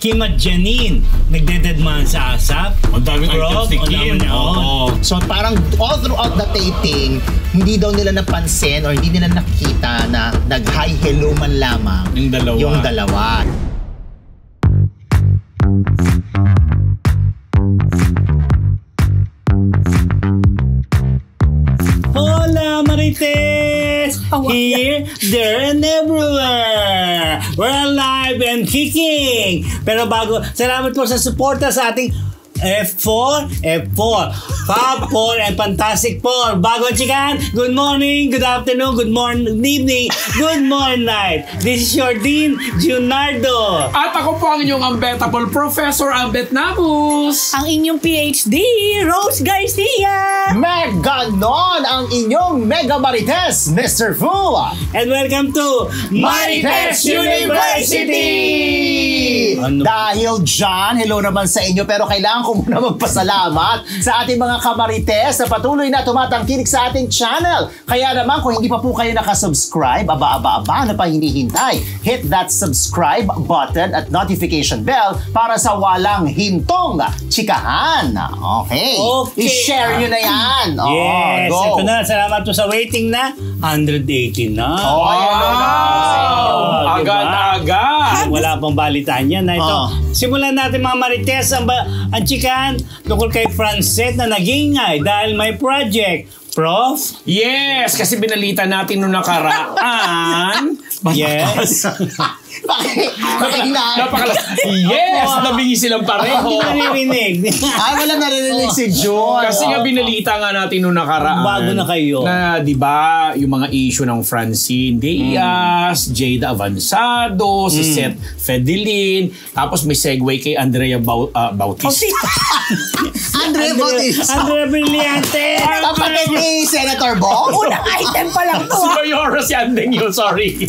Kim at Janine, nagdededman sa ASAP. Ang daming items ni Kim. So parang all throughout the taping, hindi daw nila napansin or hindi nila nakita na nag-hi hello man lamang yung dalawa. Hola, Marites! Here, there, and everywhere! We're alive and kicking! Pero bago, salamat po sa suporta sa ating F4, Fab 4, and Fantastic 4. Bago ang chikahan, good morning, good afternoon, good morning, good evening, good morning night. This is your Dean, Junardo. At ako po ang inyong unbettable Professor Ambet Namus. Ang inyong PhD, Rose Garcia. Meganon ang inyong Mega Marites, Mr. Fu. And welcome to Marites University! Dahil dyan, hello naman sa inyo, pero kailangan ko muna magpasalamat sa ating mga kamarites na patuloy na tumatangkilik sa ating channel. Kaya naman, kung hindi pa po kayo nakasubscribe, aba, ano pa hinihintay? Hit that subscribe button at notification bell para sa walang hintong chikahan. Okay. I-share nyo na yan. Yes. Go. Ito na. Salamat po sa waiting na 180 na. Agad-agad. Wala pang balitaan yan. Ito. Simulan natin mga Marites ang chikahan tungkol kay Francet na nag-ingay dahil may project. Prof? Yes, kasi binalita natin nung nakaraan. Yes. Yes, nabingi silang pareho. Hindi naririnig. Wala naririnig si John. Kasi nga binalita nga natin nung nakaraan. Bago na kayo. Na, di ba, yung mga issue ng Francine Diaz, Jada Avanzado, si Seth Fedelin, tapos may segue kay Andrea Bautista. Andrea Bautista. Andrea Brillante. Kapatid ni Senator Bong. Unang item pa lang to. Si Mayora si Andeng yun, sorry.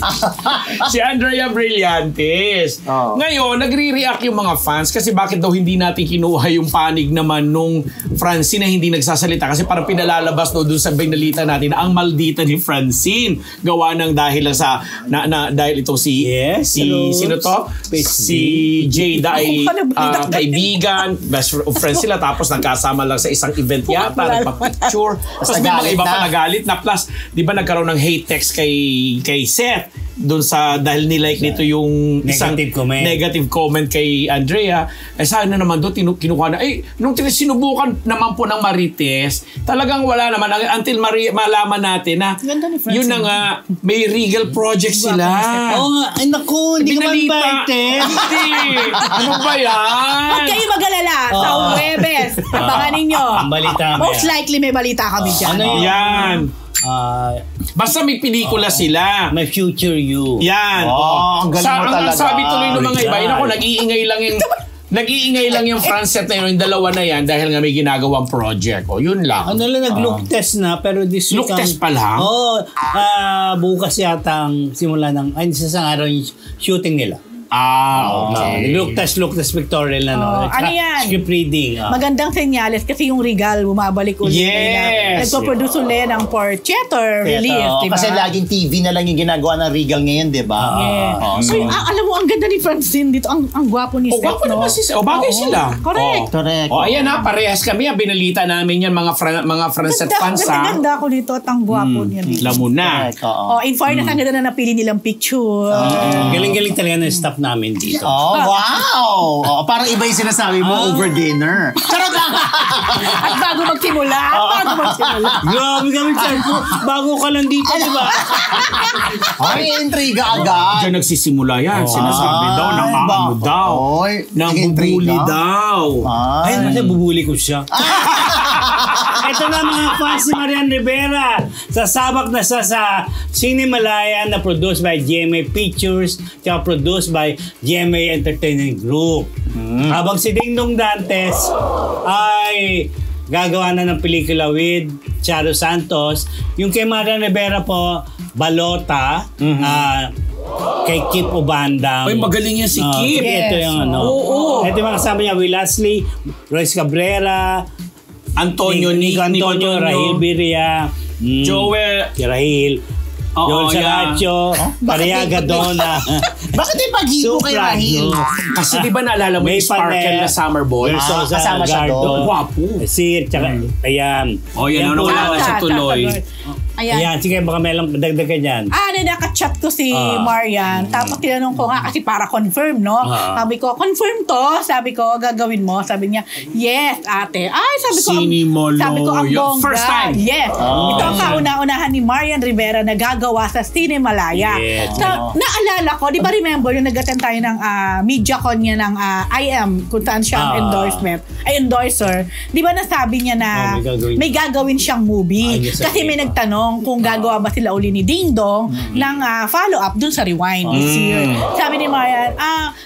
Si Andrea Brillantes. Ngayon, nagre-react yung mga fans kasi bakit daw hindi natin kinuha yung panig naman nung Francine na hindi nagsasalita kasi parang pinalalabas daw dun sa binalita natin na ang maldita ni Francine gawa ng dahil lang sa dahil itong sino to? Si Jada ay kaibigan, best friend sila tapos nagkasama lang sa isang event yata, nagpa-picture. Tapos may mga iba pa nagalit na plus, di ba nagkaroon ng hate text kay Seth doon sa dahil nilike nito yung negative comment kay Andrea. Sana naman doon kinukuha na nung sinubukan naman po ng Marites, talagang wala naman until malaman natin na yun na nga may Regal project sila. Ay naku, hindi ka man-invited. Hindi. Ano ba yan? Huwag kayo mag-alala sa Webes. Abangan ninyo. Most likely may balita kami dyan. Ano yan? Basta may pelikula sila. My Future You. Yan. Ang galing mo talaga. Sabi tuloy ng mga iba, ako nag-iingay lang yung Francet na yun, yung dalawa na yan dahil nga may ginagawang project. Yun lang. Nag-look test na pero this week look test pa lang? bukas yata ang simula ng isang araw yung shooting nila. Okay. Look test pictorial na ano yan? Script reading. Magandang senyales kasi yung Regal bumabalik ulit. Yes. Nagpo-produce ulit ng theater release. Diba? Kasi laging TV na lang yung ginagawa ng Regal ngayon, di ba? So, alam mo, ang ganda ni Francine dito. Ang gwapo ni Seth. Gwapo naman si Seth. Bagay sila. Correct. Ayan parehas kami. Binalita namin yan, mga Francet fans. Ganda ako dito at ang gwapo niya dito. Alam mo na. In fairness, ang ganda na napili nilang picture. Galing-galing talaga ng staff namin dito. Wow! Parang iba yung sinasabi mo over dinner. Charot lang! At bago magsimula. Grabe kami, bago ka lang dito, di ba? Ay, intriga agad. Diyan nagsisimula yan. Sinasabi daw, nang daw. Nang bubuli daw. Ay, kasi bubuli ko siya. Ito na mga fans ni Marian Rivera. Sasabak na sa Cinemalaya na produced by GMA Pictures at produced by GMA Entertainment Group. Habang si Dingdong Dantes ay gagawa na ng pelikula with Charo Santos. Yung kay Marian Rivera po, Balota, kay Kip Ubandang. Ay, magaling yan si Kip. Ito yung ito yung mga kasama niya, Will Ashley, Royce Cabrera, Antonio, Nico Antonio, Rahil Biria, Joel, Rahil, Joel Saracho, Mariaga Donna. Bakit may pag-ibo kay Rahil? Kasi di ba naalala mo yung Sparkle na Summer Boy? Kasama siya doon. Wapo. Si, tsaka, ayan. Yan, wala na siya tuloy. Ayan, sige, baka may lang dagdagan yan. Nakachat ko si Marian. Tapos tinanong ko nga kasi para confirm, no? Sabi ko, confirm to? Sabi ko, gagawin mo? Sabi niya, yes, ate. Sabi ko, sabi ko, ang bongga. First time? Yes. Ito ang kauna-unahan ni Marian Rivera na gagawa sa Cinemalaya. Yes. Naalala ko, di ba remember yung nag-attend tayo ng MediaCon niya ng IM, kung saan siya ang endorser. Di ba nasabi niya na may gagawin siyang movie? Kasi may nagtanong kung gagawa ba sila uli ni Ding Dong ng follow-up dun sa Rewind this year. Sabi ni Marian,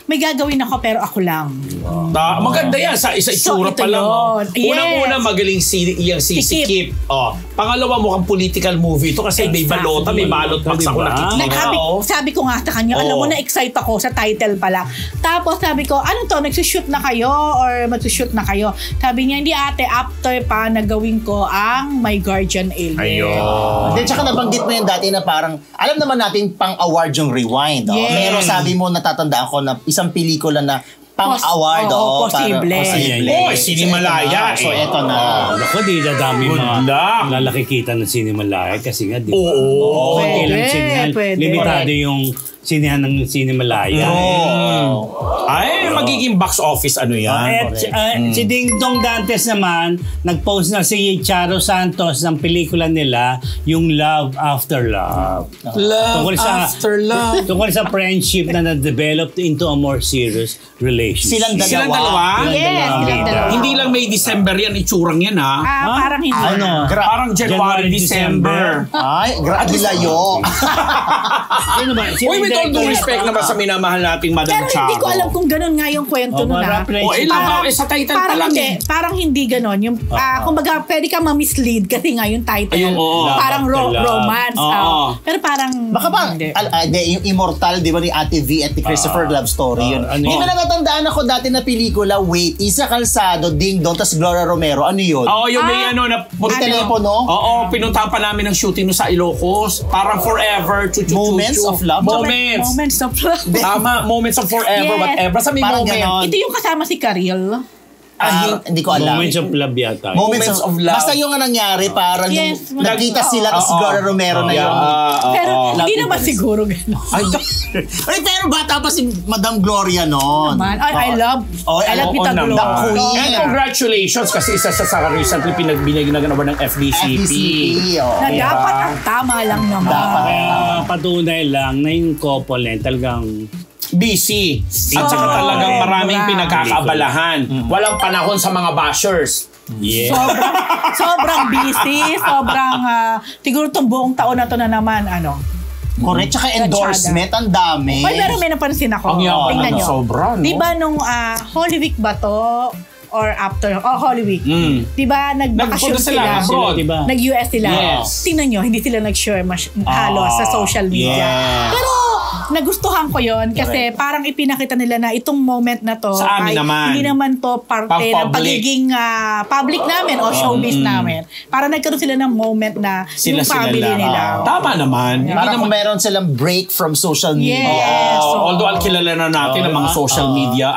may gagawin ako pero ako lang. Maganda yan. Sa itsura pa lang. Unang-una, magaling si Kip. Pangalawa, mukhang political movie ito kasi may balota, may balot box ako nakikita. Sabi ko nga sa kanya, alam mo na excite ako sa title pala. Tapos sabi ko, ano to, nagsushoot na kayo or magsushoot na kayo? Sabi niya, hindi ate, after pa nagawin ko ang My Guardian Alien. Then tsaka nabanggit mo yung dati na parang, alam naman natin pang-award yung Rewind. Yes. Pero sabi mo, natatandaan ko na isang pelikula na pang-award. Posible. Cinemalaya. So, eto na. Ako, di dadami mga lalaki kita ng Cinemalaya kasi nga, di ba? Pwede. Limitado yung sinihan ng Cinemalaya. Magiging box office yan. Si Ding Dong Dantes naman, nag-post na si Charo Santos ng pelikula nila, yung Love After Love. Tungkol sa friendship na na-developed into a more serious relationship. Silang dalawa? Yes, silang dalawa. Hindi lang May December yan, itsurang yan parang hindi. Parang January, December. Ay, grabe layo. With all due respect naman sa minamahal nating Madam Pero Charo. hindi ko alam kung ganun nga yung kwento nun sa title pa lang parang hindi ganun. Yung, kumbaga, pwede ka ma-mislead kasi nga yung title. Parang romance. Pero parang... Baka ba, yung Immortal, di ba, ni Ate V at ni Christopher Love Story yun. Hindi na natatandaan ako dati na pelikula, Wait, Isa Calzado, Ding Dong, tas Gloria Romero. Ano yun? Yung may na... telepono? Pinuntahan pa namin ng shooting sa Ilocos. Parang forever. Moments of Love? Moments of Love. Tama, Moments of Forever, whatever. Sa may Parang moment. ganon. Ito yung kasama si Karil. Hindi ko alam. Moments of Love yata. Moments of Love. Basta yung nangyari, parang yung nagkita sila kasi Gloria Romero na yun. Pero hindi naman siguro gano'n. Pero bata pa si Madam Gloria noon. I love Pita Gloria. And congratulations kasi isa sa recently pinagbinaginawa ng FDCP. Na dapat ang tama lang naman. Patunay lang na yung couple na talagang busy. At saka talagang maraming pinagkakaabalahan. Walang panahon sa mga bashers. Yeah. Sobrang busy, siguro itong buong taon na to na naman, Correct, tsaka endorsement, ang dami. Pero may napansin ako. Ang yaman Tingnan na nyo. sobra, no? Di ba nung Holy Week ba to? Or after, Holy Week. Di ba, nagbakasyon sila. Diba? Nag-US sila. Yes. Tingnan nyo, hindi sila nag-share halos sa social media. Yeah. Pero, nagustuhan ko yon kasi parang ipinakita nila na itong moment na to sa amin naman. Hindi naman to parte ng pagiging public namin o showbiz namin. Para nagkaroon sila ng moment na yung family nila. Tama naman. Parang kung meron silang break from social media. Yes. Although kilala na natin ang mga social media,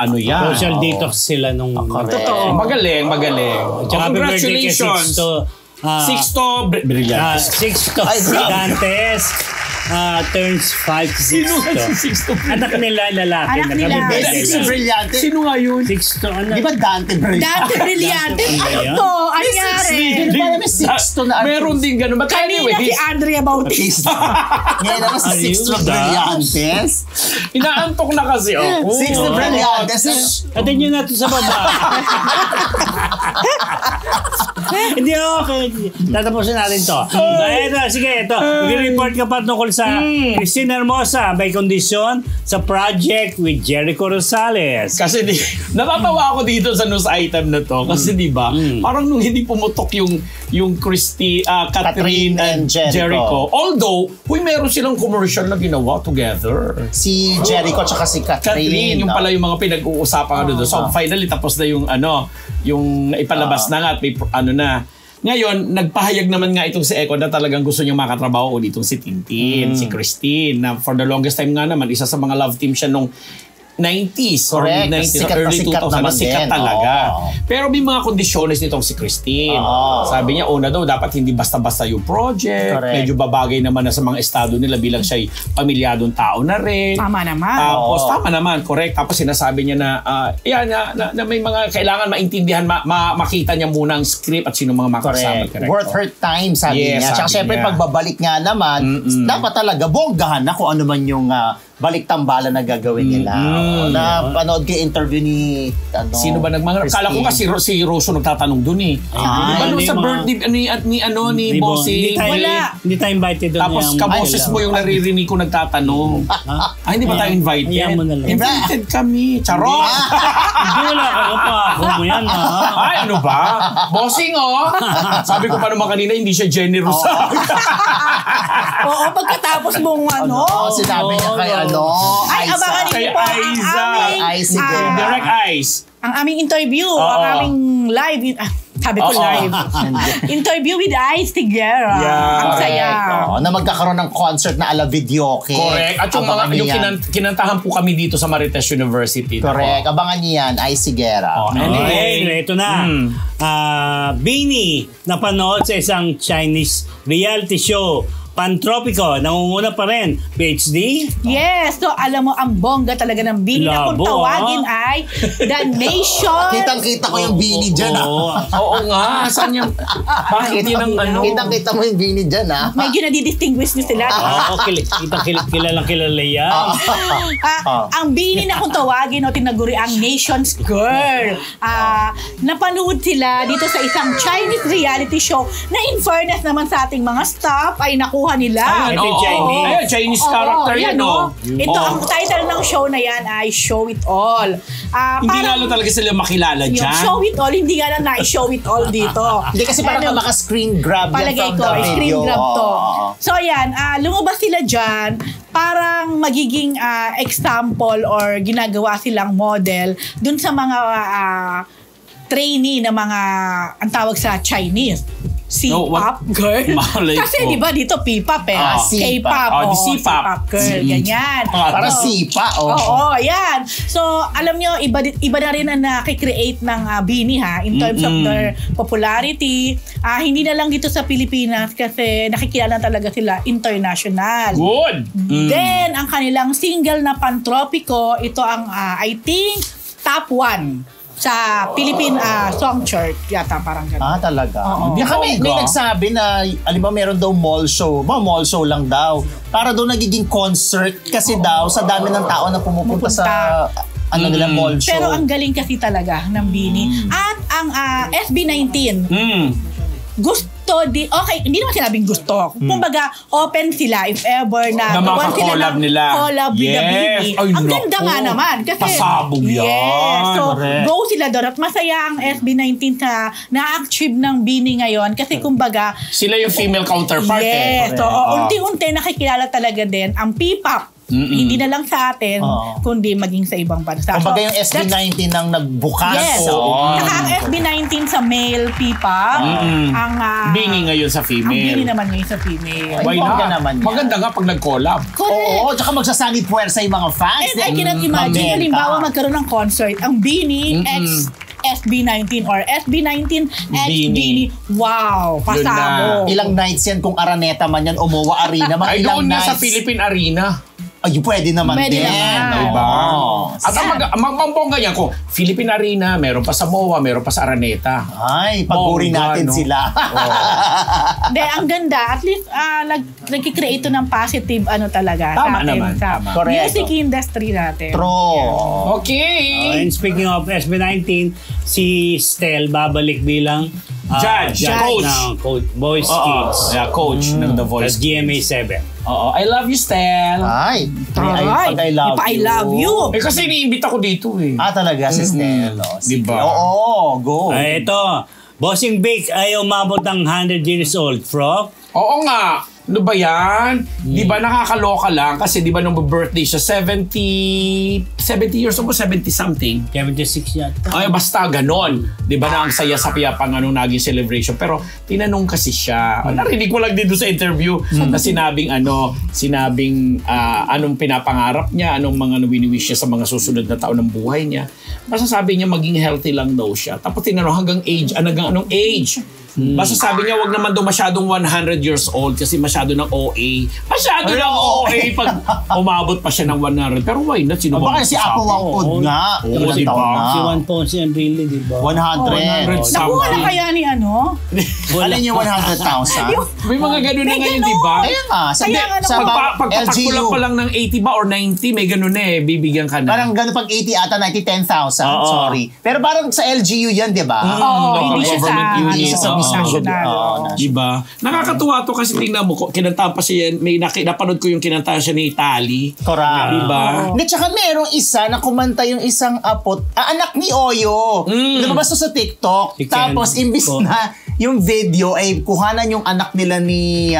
social detox sila nung... Totoo. Magaling. Congratulations. Sixto Brillantes. Sixto Dantes turns 5 to Sixto. Anak nila lalaki. Anak nila. Sixto Brillantes. Sino nga yun? Sixto Di ba Dante Brillantes? Dante Brillantes. Ano to? Anyari? May Sixto na artist. Meron din ganun. But Kanina si Andrea Bautista. Ngayon naman si Sixto Brillantes. Inaantok na kasi ako. Sixto Brillantes. Atin nyo natin sa baba. Hindi, okay. Tatapusin natin to. Sige, ito. Mag-report ka pa tungkol sa Cristina Hermosa by condition sa project with Jericho Rosales. Kasi natatawa ako dito sa news item na to. Kasi di ba parang nung hindi pumutok yung Catherine and Jericho. Although, meron silang commercial na ginawa together. Si Jericho tsaka si Catherine. Yung pala yung mga pinag-uusapan doon. So finally tapos na yung yung ipalabas na nga at may Ngayon, nagpahayag naman nga itong si Eko na talagang gusto niyang makatrabaho ulit itong si Tintin, si Christine, na for the longest time nga naman, isa sa mga love team siya nung 90s or Correct. mid-90s Sikat or early na sikat 2000s. naman Sikat din. talaga. Oo. Pero may mga kondisyones nitong si Christine. Sabi niya, una daw, dapat hindi basta-basta yung project. Correct. Medyo babagay naman na sa mga estado nila bilang siya'y pamilyadong tao na rin. Tama naman. Tapos, tama naman, correct. Tapos sinasabi niya na, na may mga kailangan maintindihan, makita niya muna ang script at sino mga makasama. Correct. Worth her time, sabi Yes, niya. Tsaka sabi syempre, niya. pagbabalik nga naman, dapat talaga bonggahan na kung ano man yung balik-tambalan na gagawin nila. Napanood ko yung interview ni Sino ba nagmanga? Kala ko kasi si Rosso nagtatanong dun eh. Ano sa birthday ni Bossy? Hindi tayo invited doon. Tapos kaboses mo yung naririnig ko nagtatanong. Hindi ba tayo invited? Ayan mo na lang. Invited kami. Charot! Hindi wala ka pa. Ako mo yan Ay, ano ba? Bossing Sabi ko pa naman kanina, hindi siya generous. Oo, pagkatapos mong sinabi niya kay Ay, abangan Kay niyo po ang Aiza. aming Direct Eyes. ang aming interview, ang aming live. Sabi ko live. Interview with Ice Tigera. Yeah. Ang saya. Na magkakaroon ng concert na ala videoke. Correct. At yung mga kinantahan po kami dito sa Marites University. Correct. Abangan niyo yan, Ice Tigera. Anyway, ito na. Bini, napanood sa isang Chinese reality show. Pantropiko, nangunguna pa rin. PhD? Yes. So, alam mo, ang bongga talaga ng Bini na kung Labo, tawagin ay The Nation. Kitang-kita ko yung Bini dyan, Oo nga. Saan yung... Bakit yun ang Kitang-kita mo yung Bini dyan, Medyo nadidistinguish niyo sila. Kilalang kilala yan. Ang Bini na kung tawagin o tinaguri ang Nation's Girl. Napanood sila dito sa isang Chinese reality show na in fairness naman sa ating mga staff ay nakuha nila. Ito yung Chinese. Ayun, Chinese character yan, Ito, ang title ng show na yan ay Show It All. Hindi nga lang talaga sila makilala yung dyan. Show It All, hindi nga lang na-show it all dito. Hindi kasi parang maka-screen grab yan Palagay from ko, the screen video. grab to. So yan, lumabas sila dyan, parang magiging example or ginagawa silang model dun sa mga trainee na mga, ang tawag sa Chinese. C-pop girl. Kasi di ba dito P-pop K-pop. Di C-pop. Girl, ganyan. Para sipa. Oo, yan. So, alam nyo, iba na rin ang nakikreate ng Bini in terms of their popularity. Hindi na lang dito sa Pilipinas kasi nakikilala talaga sila international. Good! Then, ang kanilang single na Pantropiko, ito ang I think top 1 sa Philippine song chart yata, parang gano'n. Talaga. Di May nagsabi na, alam mo, meron daw mall show lang daw. Para daw nagiging concert kasi daw sa dami ng tao na pumupunta sa nila mall show. Pero ang galing kasi talaga ng Bini. At ang SB19, gusto hindi naman sinabing gusto. Kumbaga, open sila if ever na makakollab nila. Collab with the Bini. Ang ganda nga naman. Kasi, pasabog yan. Yes. So, go sila doon. At masaya ang SB19 sa na-achieve ng Bini ngayon. Kasi kumbaga, sila yung female counterpart. yes. So, unti-unti nakikilala talaga din ang P-pop. Hindi na lang sa atin, kundi maging sa ibang bansa. Kumbaga yung SB19 ang nagbukas. Yes. Saka ang SB19 sa male P-pop, ang Bini ngayon sa female. ang Bini naman ngayon sa female. Why Bongga not? naman yan. Maganda nga pag nag-collab. Oo, tsaka magsasani puwersa yung mga fans. And I cannot imagine, halimbawa magkaroon ng concert, ang Bini x SB19 or SB19 x Bini. Wow, pasabog. Ilang nights yan kung Araneta man yan, Omoa Arena, mga Ay, ilang doon na nights. sa Philippine Arena. Ay, pwede naman Pwede din. naman. Diba? Oo. At ang magbongga niya ko, Philippine Arena, meron pa sa MOA, meron pa sa Araneta. Ay, pagpuri Bongga, natin no? sila. Hindi, ang ganda. At least, nagkikreate ng positive talaga Tama sa atin. naman, Sa tama. music industry natin. True. Okay. And speaking of SB19, si Stel babalik bilang Judge. Coach. ng Boys Kids. Yeah, coach ng The Voice. Sa GMA7. I love you, Stel. Ay, Taray. pag I love you. Eh kasi iniimbita ko dito eh. Talaga, si Stel. Diba? Oo, go. Ito, Bossing Bake ay umabot ng 100 years old. Frog? Oo nga. Ano ba yan? Di ba nakakaloka lang? Kasi di ba nung birthday siya, 70 years old, 70 something. 76 yata. Ay, basta ganon. Di ba na ang saya sa piyapang naging celebration. Pero tinanong kasi siya. Narinig ko lang dito sa interview na sinabing anong pinapangarap niya, anong mga wini-wish niya sa mga susunod na taon ng buhay niya. Basta sabi niya maging healthy lang daw siya. Tapos tinanong hanggang anong age. Basta sabi niya wag naman daw masyadong 100 years old kasi masyado ng OA. Masyado ng OA pag umabot pa siya ng 100. Pero why not? Sino ba? Baka si Apo Wangpod nga. Oo, Ilang di ba? taon na. Si Juan Ponce and really, di ba? 100. Nakuha na kaya ni ano? Alin yung 100,000? May mga ganun na ngayon, di ba? Kaya nga. Kaya nga Pagpapakulang pa lang ng 80 ba or 90, may ganun na bibigyan ka na. Parang gano'n pag 80 ata, 90, 10,000. Sorry. Pero parang sa LGU yan, di ba? Hindi siya sa national. Diba? Nakakatuwa to kasi tingnan mo, kinanta pa siya, napanood ko yung kinanta siya ni Tali. Correct. Diba? Hindi, tsaka merong isa na kumanta yung isang anak ni Oyo. Lumabas to sa TikTok. Si Tapos, Ken. imbis na yung video ay kuhanan yung anak nila ni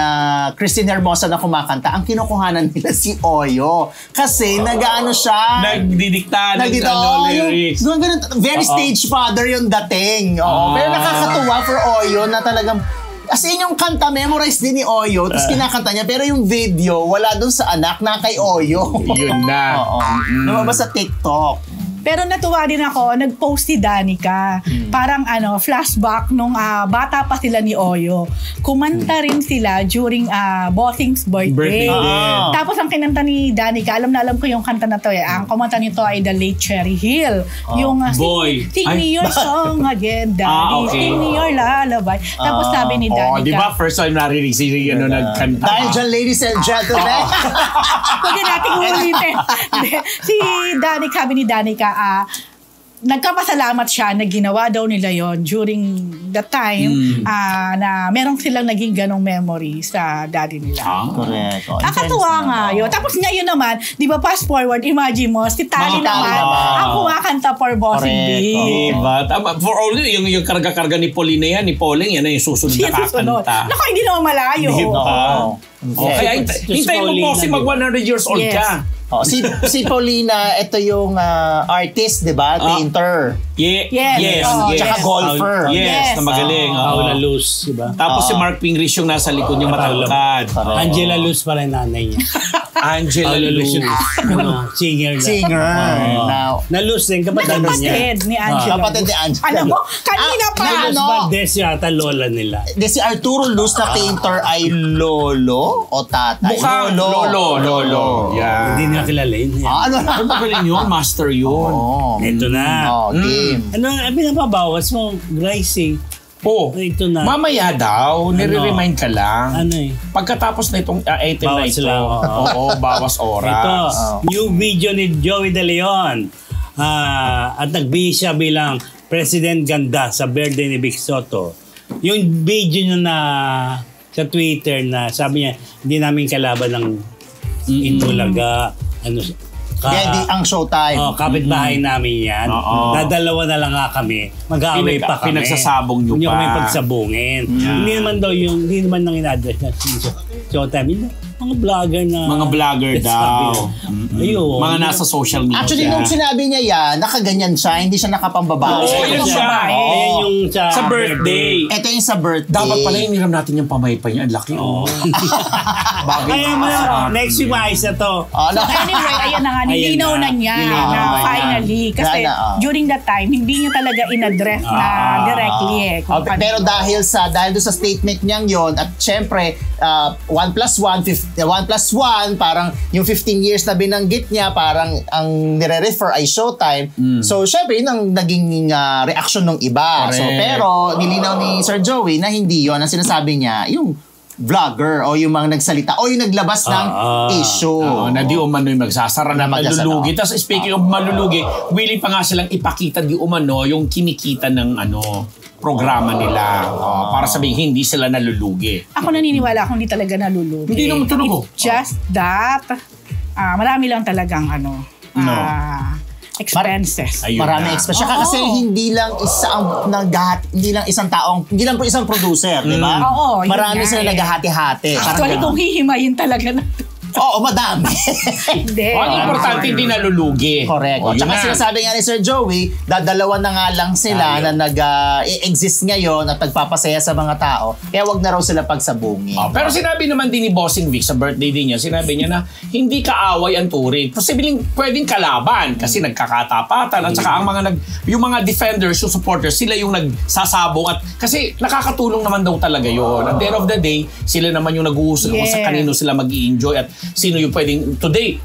Christine Hermosa na kumakanta, ang kinukuhanan nila si Oyo. Kasi nag-ano siya. Nagdidikta ng lyrics. Very stage father yung dating. Pero nakakatuwa for Oyo na talagang as in yung kanta, memorize din ni Oyo, tapos kinakanta niya, pero yung video, wala dun sa anak, na kay Oyo. Yun na. Lumabas sa TikTok. Pero natuwa din ako, nag-post si Danica. Parang flashback nung bata pa sila ni Oyo. Kumanta rin sila during Bossing's birthday. Tapos ang kinanta ni Danica, alam na alam ko yung kanta na to Ang kumanta nito ay The Late Cherry Hill. Yung Boy. Sing me your song again, Daddy. Okay. Sing me your lullaby. Tapos sabi ni Danica. Di ba first time narinig si nagkanta? Dahil dyan, ladies and gentlemen. Pwede natin ulitin. Si Danica, sabi ni Danica, nagkapasalamat siya na ginawa daw nila yon during the time na merong silang naging ganong memory sa daddy nila. Correct. Nakakatuwa nga yun. Tapos ngayon naman, di ba fast forward, imagine mo, si Tali naman ang kumakanta for Bossing Day. Diba? For all yung karga-karga ni Pauline yan, ni Pauling, yan na yung susunod na kakanta. Naku, hindi naman malayo. Diba? Kaya hintayin mo po kasi mag 100 years old ka. Si Paulina, ito yung artist, di ba? Painter. Yes. Tsaka golfer. Yes, na magaling. Paula Luz, di ba? Tapos si Mark Pingris yung nasa likod yung matangkad. Angela Luz pala yung nanay niya. Angela Luz. Singer. Now, Na-Luz din, kapatid niya. Kapatid ni Angela. Kapatid ni Angela. Alam mo, kanina pa. Luz Valdez yata, lola nila. Si Arturo Luz na painter ay lolo o tatay? Mukha, lolo. Yeah. Hindi nila kilala yun. Ano na? Ang magaling yun, master yun. Ito na. Game. Ano, pinapabawas mo, Gracie? Ito na. Mamaya daw, nire-remind ka lang. Ano Pagkatapos na itong item na Bawas ito. lang, Bawas oras. Ito, new video ni Joey De Leon. At nagbihis siya bilang President Ganda sa birthday ni Vic Soto. Yung video niya na sa Twitter na sabi niya, hindi namin kalaban ng Itulaga. Ang Showtime. Kapitbahay namin yan. Dadalawa na lang nga kami. Mag-aaway pa kami. Pinagsasabong nyo pa. Hindi kami pagsabungin. Hindi naman nang in-address na Showtime. Mga vlogger daw. Ayun. Mga nasa social media. Actually, nung sinabi niya yan, nakaganyan siya, hindi siya nakapambabae. Yan siya. Ayan yung sa birthday. Ito yung sa birthday. Dapat pala hiniram natin yung pamaypay niya. Ang laki. Kaya mo, next week maayos na to. Anyway, ayan na nga, nilinaw na niya na finally. Kasi during that time, hindi niya talaga in-address na directly. Pero dahil doon sa statement niyang yon at syempre, 1+1, parang yung 15 years na binanggit niya, parang ang nire-refer ay Showtime. So, syempre, yun ang naging reaction ng iba. So, pero, nilinaw ni Sir Joey na hindi yon. Ang sinasabi niya, yung vlogger o yung mga nagsalita o yung naglabas ng issue. Na di umano yung magsasara na malulugi. Tapos speaking of malulugi, willing pa nga silang ipakita di umano yung kinikita ng programa nila. Para sabihin, hindi sila nalulugi. Ako naniniwala akong hindi talaga nalulugi. Hindi naman talaga. It's just that, marami lang talagang expenses. Maraming expenses. Kasi hindi lang isang producer, di ba? Oo, marami sila naghahati-hati. Actually, kung hihimayin talaga na. Oo, madami. Hindi. Ang importante, hindi nalulugi. Correct. Tsaka sinasabi nga ni Sir Joey, dadalawa na nga lang sila na nag-exist ngayon at nagpapasaya sa mga tao. Kaya wag na raw sila pagsabungin. Pero sinabi naman din ni Bossing Vic sa birthday din niya, sinabi niya na hindi kaaway ang touring. Posibleng pwedeng kalaban kasi nagkakatapatan at saka yung mga defenders, yung supporters, sila yung nagsasabong at kasi nakakatulong naman daw talaga yun. At the end of the day, sila naman yung nag-uusap kung sa kanino sila mag-i-enjoy at sino yung pwedeng today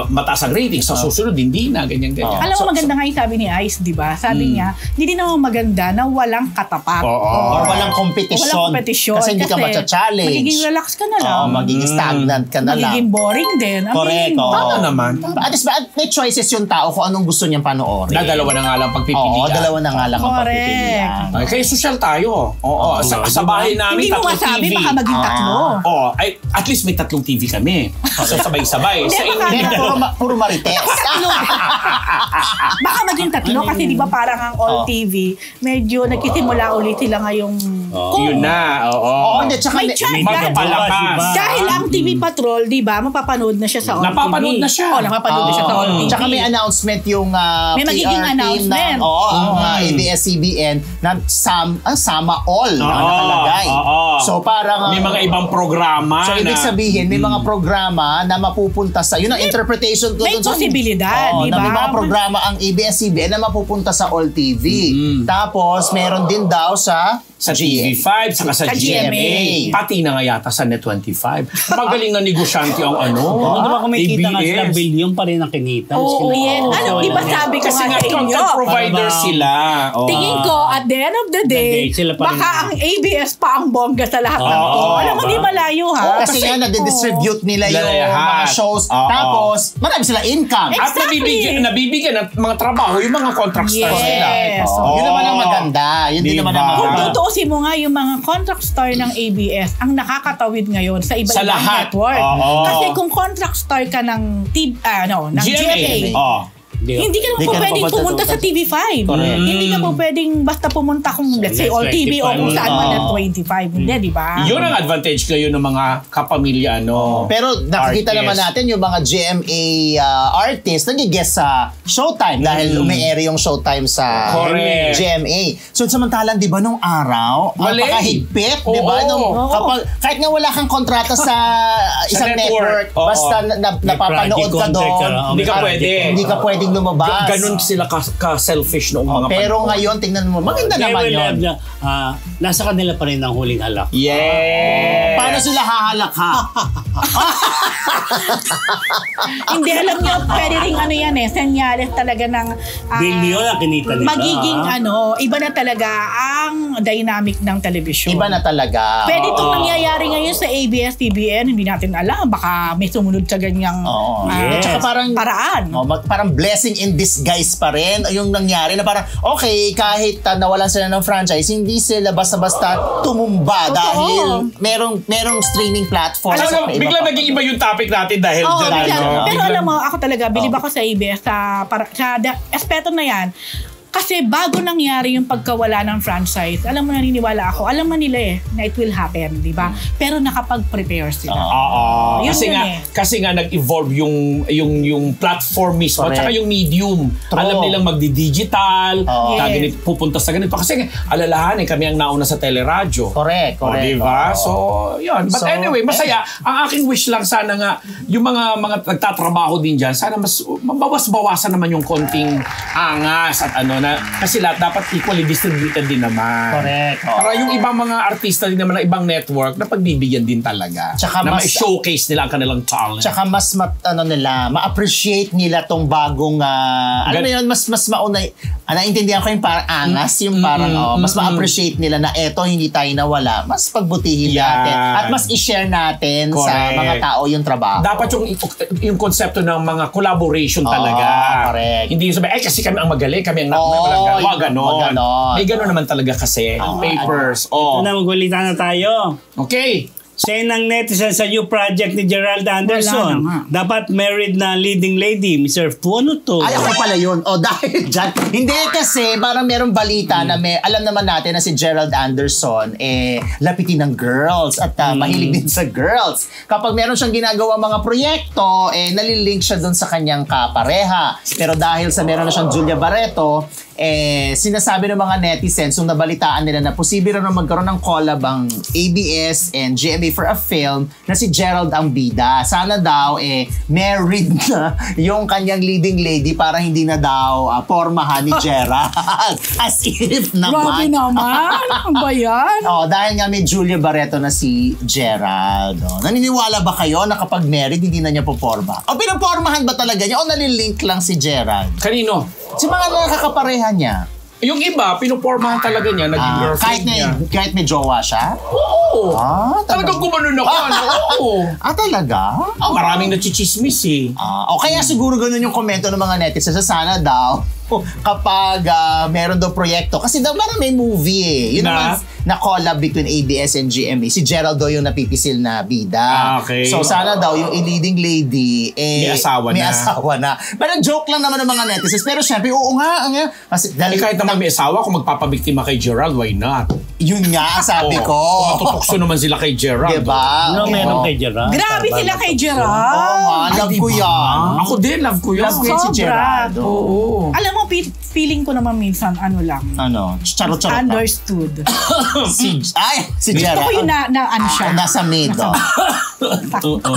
mataas ang ratings, sa susunod hindi na, ganyan-ganyan. Alam mo, maganda nga yung sabi ni Ice, di ba? Sabi niya, hindi din naman maganda na walang katapat. Or walang kompetisyon. Kasi hindi ka matcha-challenge. Magiging relax ka na lang. Magiging stagnant ka na lang. Magiging boring din. Correct. Tama naman. At least, may choices yung tao kung anong gusto niyang panoorin. Dalawa na nga lang pagpipilian. Dalawa na nga lang ang pagpipilian. Kaya social tayo. Sa bahay namin, hindi mo masabi, baka maging tatlo. At least may 3 TV kami. So sabay-sabay. Sa inyo, puro marites. Baka maging 3 kasi di ba parang ang All TV, medyo nagsisimula ulit sila ngayong... Yun na. May chance. Dahil ang TV Patrol, di ba, mapapanood na siya sa All TV. Napapanood na siya. Napapanood na siya sa All TV. Tsaka may announcement yung may magiging announcement. ABS-CBN na Sama All na nakalagay. So parang... may mga ibang programa. So ibig sabihin, may mga programa na mapupunta sa... Yun ang interpretation ko. May posibilidad, di ba? May mga programa ang ABS-CBN na mapupunta sa All TV. Tapos, meron din daw sa TV5, saka sa GMA. Pati na nga yata sa Net25. Magaling na negosyante ang Diba kumikita nga sila, billion pa rin ang kinita. Oo, yan. Ano, di ba sabi ko kasi nga sa inyo? content provider sila. Tingin ko, at the end of the day, baka ang ABS pa ang bongga sa lahat ng to. Alam mo, di malayo ha? Kasi nga, nade-distribute nila yung mga shows. Tapos, marami sila income. At nabibigyan ng mga trabaho yung mga contract stars nila. Yun naman ang maganda. Yun din naman ang maganda. Tutuusin mo nga yung mga contract star ng ABS ang nakakatawid ngayon sa iba-ibang network. Kasi kung contract star ka ng GMA, hindi ka naman po pwedeng pumunta sa TV5. Hindi ka po pwedeng basta pumunta kung let's say All TV o kung saan man Net25. Hindi, di ba? Yun ang advantage kayo ng mga kapamilya, Pero nakikita naman natin yung mga GMA artists nag-guest sa Showtime dahil umi-air yung Showtime sa GMA. So samantalang, di ba, nung araw, napakahigpit, di ba? Kahit nga wala kang kontrata sa isang network, basta napapanood ka doon, hindi ka pwedeng lumabas. Ganun sila ka-selfish noong mga pero ngayon, tingnan mo, maganda naman yun. Nasa kanila pa rin ang huling halak. Paano sila hahalak ha? Hindi, alam nyo, pwede rin senyales talaga ng billion ang kinita nila. Magiging iba na talaga ang dynamic ng television. Iba na talaga. Pwede itong nangyayari ngayon sa ABS-CBN, hindi natin alam. Baka may sumunod sa ganyang Tsaka parang paraan. Parang blessing in disguise pa rin yung nangyari na parang, okay, kahit nawalan sila ng franchise, hindi sila basta-basta tumumba dahil merong streaming platform. Bigla naging iba yung topic natin dahil dyan. Pero alam mo, ako talaga, bilib ako sa ABS sa aspeto na yan. Kasi bago nangyari yung pagkawala ng franchise, alam mo, naniniwala ako, alam mo nila na it will happen, di ba? Pero nakapag-prepare sila. Kasi nga nag-evolve yung platform mismo at saka yung medium. Alam nilang magdi-digital, pupunta sa ganito. Kasi alalahanin, kami ang nauna sa teleradyo. Correct. Diba? So, yun. But anyway, masaya. Ang aking wish lang sana nga, yung mga nagtatrabaho din dyan, sana mas mabawas-bawasan naman yung konting angas at kasi lahat dapat equally distributed din naman. Correct. Para yung ibang mga artista din naman ng ibang network na pagbibigyan din talaga. Tsaka na ma-showcase nila ang kanilang talent. Tsaka mas ma-appreciate nila tong bagong mas mauna. Naintindihan ko yung parang angas, yung parang mas ma-appreciate nila na eto hindi tayo nawala. Mas pagbutihin natin at mas i-share natin sa mga tao yung trabaho. Dapat yung konsepto ng mga collaboration talaga. Correct. Hindi yung sabi, kasi kami ang magaling, kami ang wag ganon. May ganon naman talaga kasi. Papers. Ito na, magwalita na tayo. Okay. say ng netizen sa new project ni Gerald Anderson. Dapat married na leading lady, Mr. Fu. Ano to? Ay, ako pala yun. O, dahil dyan. Hindi kasi, parang merong balita na alam naman natin na si Gerald Anderson, lapitin ng girls at mahilig din sa girls. Kapag meron siyang ginagawa mga proyekto, nalilink siya dun sa kanyang kapareha. Pero dahil sa meron na siyang Julia Barreto, sinasabi ng mga netizens, nung nabalitaan nila na posible na magkaroon ng collab ang ABS and GMA for a film na si Gerald ang bida. Sana daw, married na yung kanyang leading lady para hindi na daw pormahan ni Gerald. As if naman. Grabe naman. Ang ba yan? Dahil nga may Julia Barreto na si Gerald. Naniniwala ba kayo na kapag married, hindi na niya poporma? O pinapormahan ba talaga niya? O nalilink lang si Gerald? Kanino? Si mga nakakapareha niya. Yung iba, pinupormahan talaga niya, naging girlfriend niya. Kahit may jowa siya? Oo. Talagang gumanon ako. Oo. Talaga? Maraming nachichismis eh. O kaya siguro ganun yung komento ng mga netizens. Sana daw, kapag meron daw proyekto. Kasi daw parang may movie Yun naman na collab between ABS and GMA. Si Gerald daw yung napipisil na bida. Okay. So sana daw yung leading lady may asawa na. Pero joke lang naman ng mga netizens. Pero syempre, oo nga. Kasi, kahit naman may asawa, kung magpapabiktima kay Gerald, why not? Yun nga, sabi ko. Tutokso naman sila kay Gerald. Diba? Ano meron kay Gerald? Grabe sila kay Gerald. Love ko yan. Ako din, love ko yan. Love ko yan si Gerald. Oo. Alam mo, feeling ko naman minsan, lang. Charot-charot lang. Understood. si Gusto Gerald. ko yung ano siya. Nasa mid.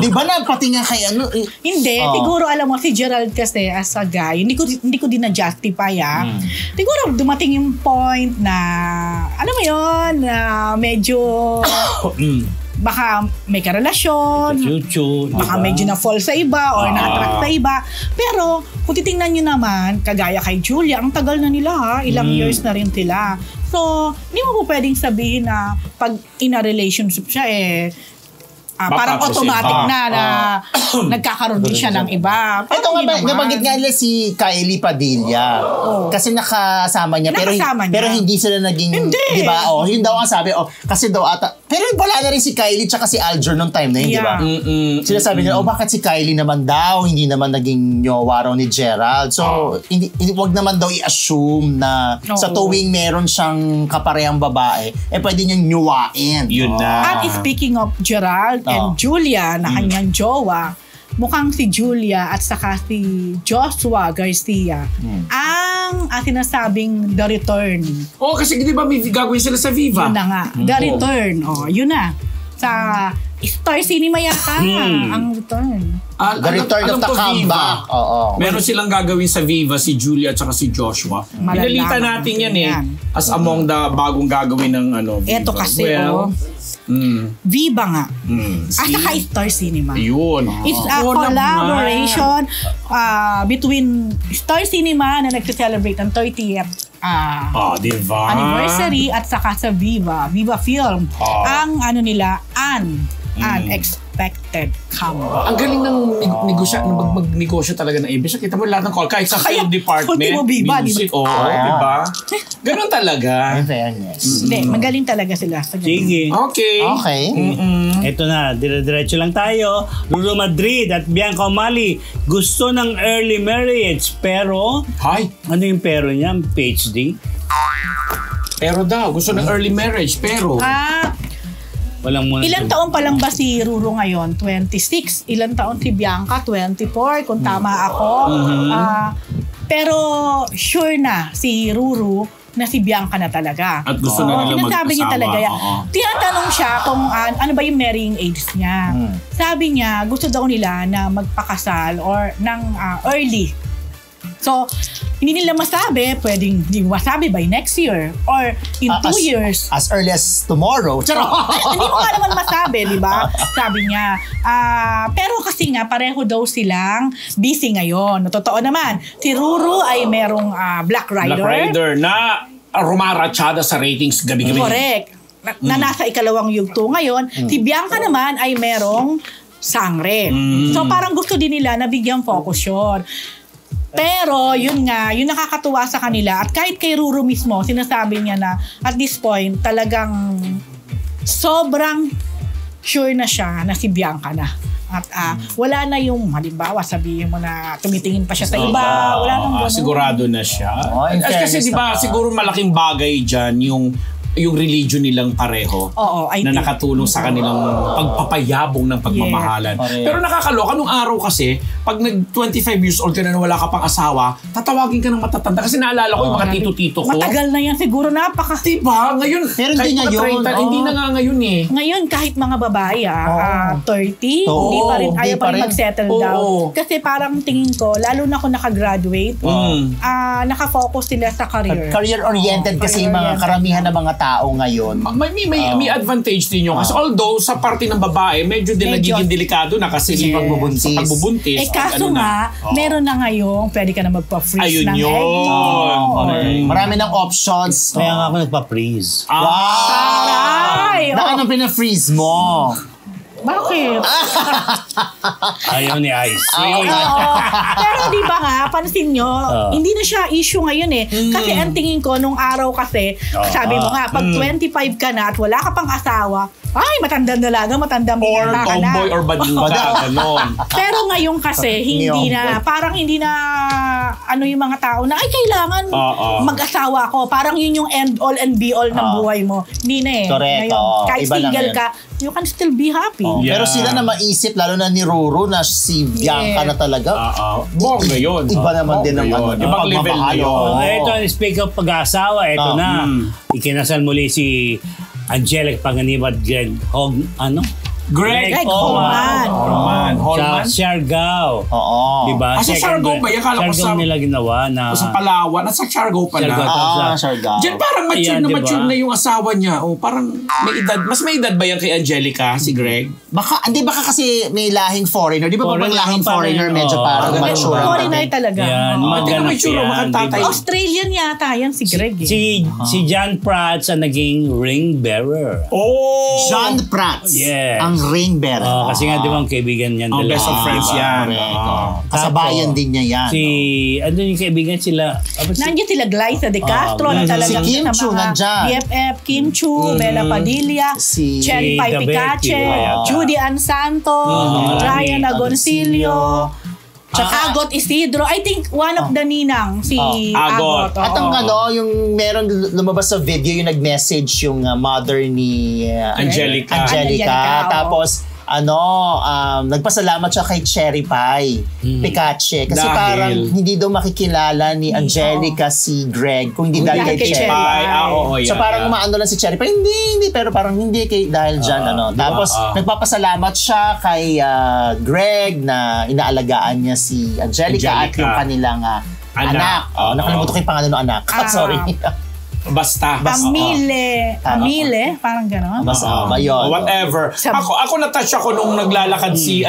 Di ba na pati nga kay Hindi, siguro alam mo si Gerald kasi as a guy, hindi ko din na-justify Siguro dumating yung point na alam mo yun, na medyo baka may karelasyon, baka medyo na-fall sa iba or na-attract sa iba. Pero kung titingnan nyo naman, kagaya kay Julia, ang tagal na nila ilang years na rin sila. So, hindi mo po pwedeng sabihin na pag in a relationship siya parang automatic na nagkakaroon din siya ng iba. Ito nga ba, nabanggit nga nila si Kylie Padilla. Kasi nakasama niya, pero hindi sila naging, di ba? Yun daw ang sabi, kasi daw ata, pero wala na rin si Kylie tsaka si Alger nung time na yun, di ba? Sila sabi nila, bakit si Kylie naman daw, hindi naman naging nyowa raw ni Gerald. So, wag naman daw i-assume na sa tuwing meron siyang kaparehang babae, pwede niyang nyowain. Yun na. At speaking of Gerald, and Julia na kanyang jowa, mukhang si Julia at saka si Joshua Garcia ang sinasabing The Return. Kasi di ba may gagawin sila sa Viva? Yun na nga. The Return. Yun na. Sa Star Cinema yata ang Return. The Return of the Comeback. Meron silang gagawin sa Viva, si Julia at saka si Joshua. Pinalita natin yan as among the bagong gagawin ng Viva. Eto kasi Viva nga. At saka Star Cinema. Yun. It's a collaboration between Star Cinema na nag-celebrate ang 30th diba? anniversary at saka sa Viva Film. Ang nila, unexpected comeback. Ang galing ng magnegosyo talaga ng ABS. Kita mo lahat ng call, kahit sa film department. Ultimo Viva, music, diba? Ganun talaga. Hindi, magaling talaga sila. Sige. Okay. Ito na, dire-diretso lang tayo. Lulu Madrid at Bianca O'Malley gusto ng early marriage, pero ano yung pero niya? PhD? Pero daw, gusto ng early marriage, pero ilang taon pa lang ba si Ruru ngayon? 26. Ilang taon si Bianca? 24, kung tama ako. Pero sure na si Ruru na si Bianca na talaga. At gusto na nila mag-asawa. Niya talaga yan. Tinatanong siya kung ano ba yung marrying age niya. Sabi niya, gusto daw nila na magpakasal or ng early. So, hindi nila masabi, pwedeng hindi masabi by next year or in 2 years. As early as tomorrow. Hindi mo nga naman masabi, di ba? Sabi niya. Pero kasi nga, pareho daw silang busy ngayon. Totoo naman, si Ruru ay merong Black Rider na rumarachada sa ratings gabi-gabi. Correct. Na nasa ikalawang yugto ngayon. Si Bianca naman ay merong Sangre. So parang gusto din nila na bigyan focus yun. Pero, yun nga, yung nakakatuwa sa kanila, at kahit kay Ruru mismo, sinasabi niya na, at this point, talagang sobrang sure na siya na si Bianca na. At wala na yung, halimbawa, sabihin mo na tumitingin pa siya sa iba. Wala nang gano'n. Sigurado na siya. Kasi fairness di ba, siguro malaking bagay dyan yung religion nilang pareho. Oo, I na think. nakatulong sa kanilang pagpapayabong ng pagmamahalan. Yeah. Pero nakakaloka, nung araw kasi, pag nag-25 years old ka na wala ka pang asawa, tatawagin ka ng matatanda. Kasi naalala ko yung mga tito-tito ko. Matagal na yan siguro, Diba? Ngayon, pero hindi kahit mga ngayon. 30, hindi na nga ngayon eh. Ngayon, kahit mga babae, 30, hindi pa rin, ayaw pa rin mag-settle down. Kasi parang tingin ko, lalo na kung nakagraduate, nakafocus sila sa career. Career-oriented kasi yung mga karamihan ng mga tao ngayon. May advantage din yun. Kasi although sa parte ng babae, medyo din nagiging delikado na kasi sa pagbubuntis. Kaso nga, meron na ngayon, pwede ka na magpa-freeze ng egg. Marami ng options. Kaya nga ako nagpa-freeze. Taray! Na anong pina-freeze mo? Bakit? Ayaw ni Ice. Pero di ba nga, pansin nyo, hindi na siya issue ngayon eh. Kasi ang tingin ko, nung araw kasi, sabi mo nga, pag 25 ka na at wala ka pang asawa, ay, matandang dalaga, matandang binata ka na. Or tomboy or bading ka, gano'n. Pero ngayon kasi, hindi na, parang hindi na, ano yung mga tao na, ay, kailangan mag-asawa ko. Parang yun yung end all and be all ng buhay mo. Hindi na eh. Correct. Ngayon, kahit Iba lang single yun. ka, you can still be happy. Yeah. Pero sila na maisip, lalo na ni Ruru, na si Bianca na talaga. Bongga yun. Iba naman din ang Ibang level na yun. Ito, speak of pag-aasawa, ito na. Ikinasal muli si Angelic Panganiban, Greg Greg Holman. Sa Siargao. Oo. Diba? Sa Siargao ba? Akala ko Siargao nila ginawa na... Sa Palawan. Nasa Siargao pala. Siargao. Diyan parang mature na yung asawa niya. Parang may edad. Mas may edad ba yan kay Angelica, si Greg? Baka kasi may lahing foreigner. Di ba pag lahing foreigner, medyo parang mature. Foreigner talaga. Yan, maganap yan. Australian yata yan si Greg. Si John Prats ang naging ring bearer. John Prats. Yes. Ang ring bearer. Kasi nga di ba ang kaibigan niyan dalawa. Best of friends yan. Kasabayan din niya yan. Ano yung kaibigan sila? Nandiyan sila Glyza de Castro na talagang si Kim Chu nandyan. BFF, Kim Chu, Bella Padilla, Cherry Pie Picache, Judy Ann Santos, Ryan Agoncillo, Agot Isidro. I think one of the ninang, si Agot. At ang yung meron lumabas sa video yung nag-message yung mother ni Angelica. Tapos nagpasalamat siya kay Cherry Pie Picache kasi parang hindi daw makikilala ni Angelica si Greg kung hindi dahil kay Cherry Pie. So parang umaano lang si Cherry Pie, hindi, pero parang hindi dahil dyan. Tapos nagpapasalamat siya kay Greg na inaalagaan niya si Angelica at yung kanilang anak. Nakalimutan ko yung pangalan ng anak. Sorry. Basta. Amile, parang gano'n. Basta, yun. Whatever. Ako na-touch ako nung naglalakad si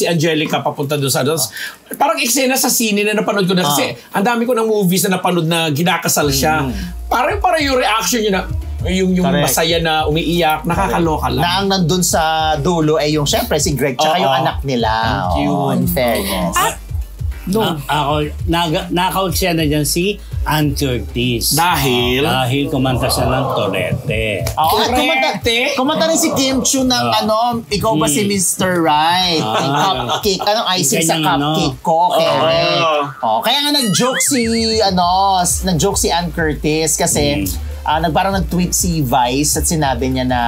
Angelica papunta doon sa dos. Parang eksena sa sine na napanood ko na kasi ang dami ko ng movies na napanood na ginakasal siya. Parang yung reaction niya na yung masaya na umiiyak, nakakaloka lang. Na ang nandun sa dulo ay yung syempre si Greg tsaka yung anak nila. In fairness. Ako, nakausya na dyan si Ann Curtis. Dahil kumanta siya ng Torete. Kumanta rin si Kim Chu ng Ikaw ba si Mr. Right? Cupcake. Anong icing sa cupcake ko? Kaya nga nag-joke si Ann Curtis kasi parang nag-tweet si Vice at sinabi niya na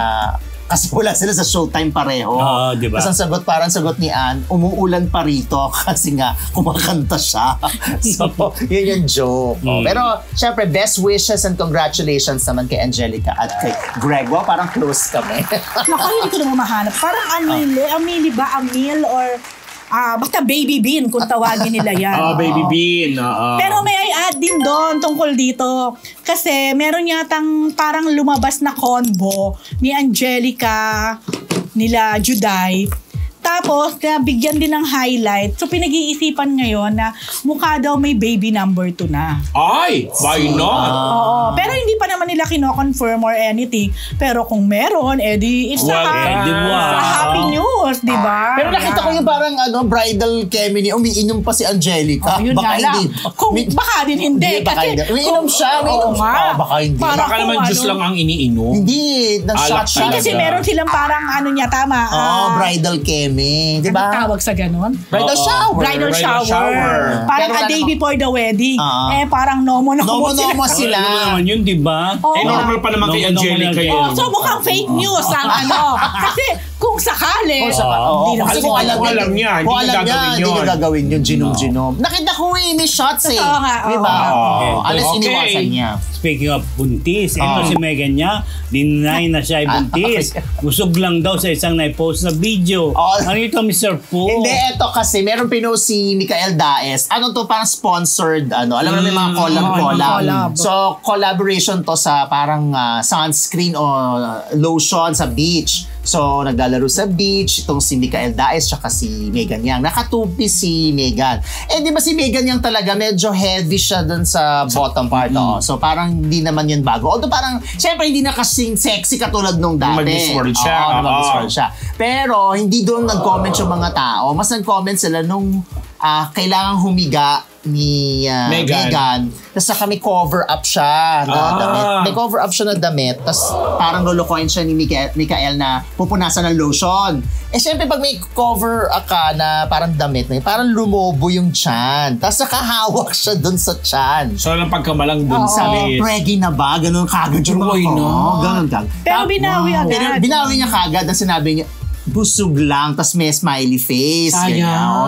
kasi wala sila sa Showtime pareho. Diba? Kasi ang sagot ni Ann, umuulan pa rito kasi nga kumakanta siya. So, yun yung joke. Pero, syempre, best wishes and congratulations naman kay Angelica at kay Greg. Wow, parang close kami. Naku, hindi ko na mahanap. Parang Amili ba? Amil or... basta Baby Bean kung tawagin nila yan. Baby Bean. Pero may I add din doon tungkol dito. Kasi meron yatang parang lumabas na convo ni Angelica, nila Juday. Tapos, bigyan din ng highlight. So, pinag-iisipan ngayon na mukha daw may baby number 2 na. Ay! Why not? Oo. Pero hindi pa naman nila kino-confirm or anything. Pero kung meron, edi it's a happy news, di ba? Pero nakita ko yung parang bridal chemistry, umiinom pa si Angelica. Yun baka hindi. Baka din hindi. Baka hindi. Umiinom siya. Baka hindi. Baka naman juice lang ang iniinom. Hindi. Nag-shot siya. Kasi meron silang parang tama. Bridal chemistry. Di ba? Tawag sa ganun? Bridal shower. Bridal shower. Parang a day before the wedding. Parang nomo sila. Naman yun, di ba? Normal pa naman kay Angelica yun. So mukhang fake news ang Kasi kung sakali, kasi kung alam niya, hindi niya gagawin yun, ginom. Nakita ko may shots eh. Di ba? Alas iniwasan niya. Speaking of buntis, ito si Megan niya, deny na siya ay buntis. Busog lang daw sa isang na-post na video. Ano ito, Mr. Po? Hindi, ito kasi, meron pinost si Mikael Daes. Ano to, parang sponsored, alam mo may mga collab. So, collaboration to sa parang sunscreen o lotion sa beach. So, naglalaro sa beach, itong si Mikael Daes tsaka si Megan Yang. Nakatupi si Megan. Di ba si Megan Yang talaga, medyo heavy siya dun sa bottom part. So, parang hindi naman yan bago. Although parang, syempre hindi na kasing sexy katulad nung dati. Mag-Miss World siya. Pero, hindi doon nag-comment yung mga tao. Mas nag-comment sila nung kailangang humiga ni Megan. Tapos saka may cover up siya na damit. May cover up siya na damit. Tapos parang lulukoyin siya ni Mikael na pupunasan ng lotion. Siyempre pag may cover ka na parang damit, parang lumobo yung tiyan. Tapos nakahawak siya dun sa tiyan. So lang pagkamalang dun sabi, preggy na ba? Ganun kagad yung ganun kagad. Pero binawi agad. Binawi niya kagad na sinabi niya, busog lang, tas may smiley face.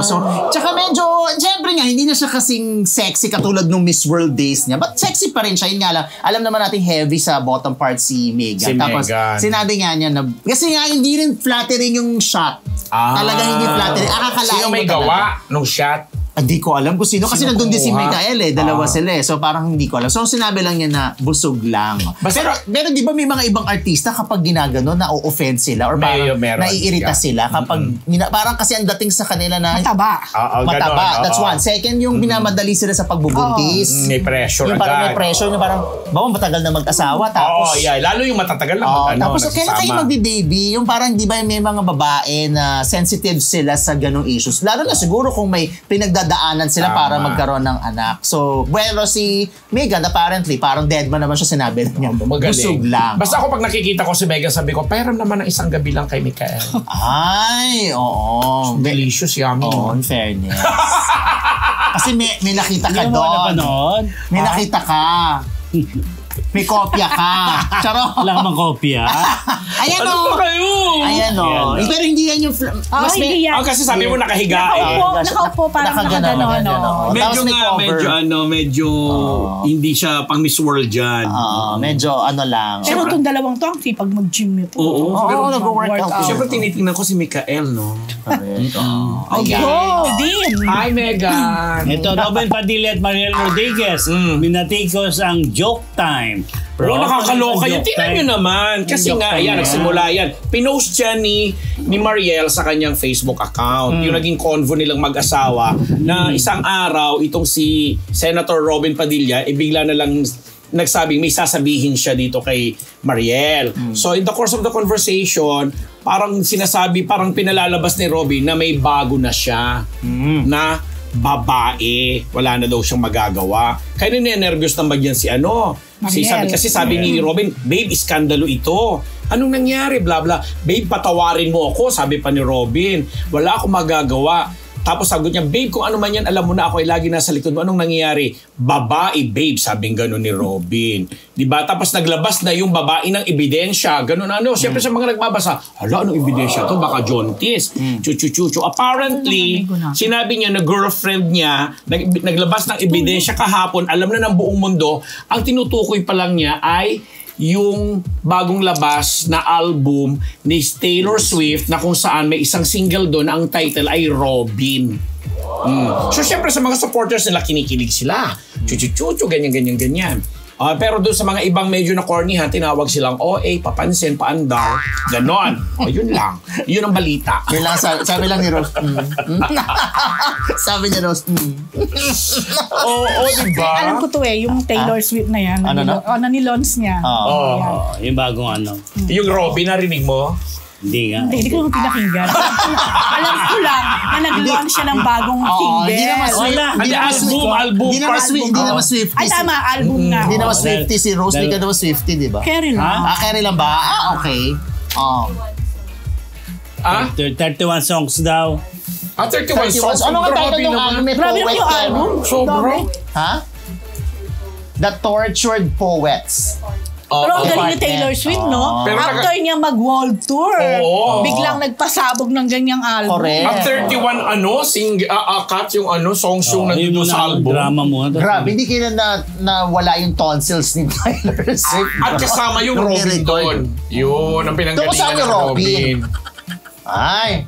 So, tsaka medyo, syempre nga, hindi na siya kasing sexy katulad nung Miss World days niya. But sexy pa rin siya. Yun nga lang, alam naman natin heavy sa bottom part si Megan. Tapos, sinabi nga niya na, kasi nga, hindi rin flattering yung shot. Talagang hindi flattering. Akakalain sino may gawa nung shot? Hindi ko alam kung sino. Kasi nandun din si Mikael dalawa sila So parang hindi ko alam. So sinabi lang niya na busog lang. Pero di ba may mga ibang artista kapag ginagano na-offend sila or parang naiirita sila kapag parang kasi ang dating sa kanila na mataba. That's one. Second, yung binamadali sila sa pagbubuntis. May pressure yung parang may pressure. Yung parang matagal na mag-asawa. Tapos, lalo yung matatagal na tapos kailan kayo magbi-baby? Yung parang di ba may mga babae na sensitive sila sa ganong issues. Lalo na siguro kung may pinagdadaanan sila para magkaroon ng anak. So, bueno, si Megan, apparently, parang dead man naman siya, sinabi niya. Busog lang. Basta ako pag nakikita ko si Megan, sabi ko, pairam naman ng isang gabi lang kay Mikael. Ay, oo. Delicious, yummy. Oo, in fairness. Kasi may nakita ka doon. May nakita ka. May kopya ka. Charo. Wala ka mang kopya. Ayan ano ba kayo? Ayan o. Pero hindi yan yung... hindi yan. Kasi sabi mo nakahiga Nakaupo, parang nakagano. Medyo hindi siya pang Miss World dyan. Medyo lang. Pero itong dalawang to, ang sipag mag-gym ito. Oo. Nag-workout. Siyempre tinitingnan ko si Mikael, no? Din. Hi, Megan. Ito, Robin Padilla at Mariel Rodriguez. Minatikos ang joke time. Pero nakakaloka yun. Tingnan nyo naman. Kasi nga, nagsimula yan. Pinost siya ni Mariel sa kanyang Facebook account. Yung naging convo nilang mag-asawa na isang araw, itong si Senator Robin Padilla, bigla na lang nagsabing may sasabihin siya dito kay Mariel. So in the course of the conversation, parang sinasabi, parang pinalalabas ni Robin na may bago na siya na babae. Wala na daw siyang magagawa. Kaya ninenervyos na bagyan si sabi ni Robin, babe, iskandalo ito. Anong nangyari? Bla bla. Babe, patawarin mo ako, sabi pa ni Robin. Wala akong magagawa. Tapos sagot niya, babe, kung ano man yan, alam mo na ako ay lagi nasa likod mo. Anong nangyayari? Babae, babe, sabing gano'n ni Robin. Diba? Tapos naglabas na yung babae ng ebidensya. Gano'n Siyempre sa mga nagbabasa, hala, anong ebidensya to? Baka jaundice. Chuchu. Apparently, sinabi niya na girlfriend niya, naglabas ng ebidensya kahapon, alam na ng buong mundo, ang tinutukoy pa lang niya ay yung bagong labas na album ni Taylor Swift na kung saan may isang single doon ang title ay Robin. So syempre sa mga supporters nila kinikilig sila. Chuchu, ganyan. Pero doon sa mga ibang medyo na cornyhan, tinawag silang OA, papansin, paandar, ganon. Yun lang. Yun ang balita. Yun lang, sabi lang ni Rose. Sabi ni Rose. Oo, diba? Alam ko to yung Taylor Swift na yan. Nani-launch niya. Yung bagong ano. Yung Robin, narinig mo? Hindi nga. Hindi ko naman pinakinggan. Alam ko lang na nag-launch siya ng bagong single. Hindi naman album. Hindi naman Swiftie. Ay tama, album nga. Hindi naman Swiftie si Rose. Hindi ka naman Swiftie, di ba? Carry lang. Carry lang ba? Okay. 31 songs daw. 31 songs? Ano nga title ng album? Grabe naman yung album. Sobra. Ha? The Tortured Poets. Pero ang galing ni Taylor Swift, no? Pero after niya mag-world tour, biglang nagpasabog ng ganyang album. Correct. Ang 31 cut yung songs yung nandito sa album. Drama mo. Grabe, hindi kaya nawala yung tonsils ni Taylor Swift. At kasama yung Robin doon. Yun, ang pinanggalingan ng Robin. Ay.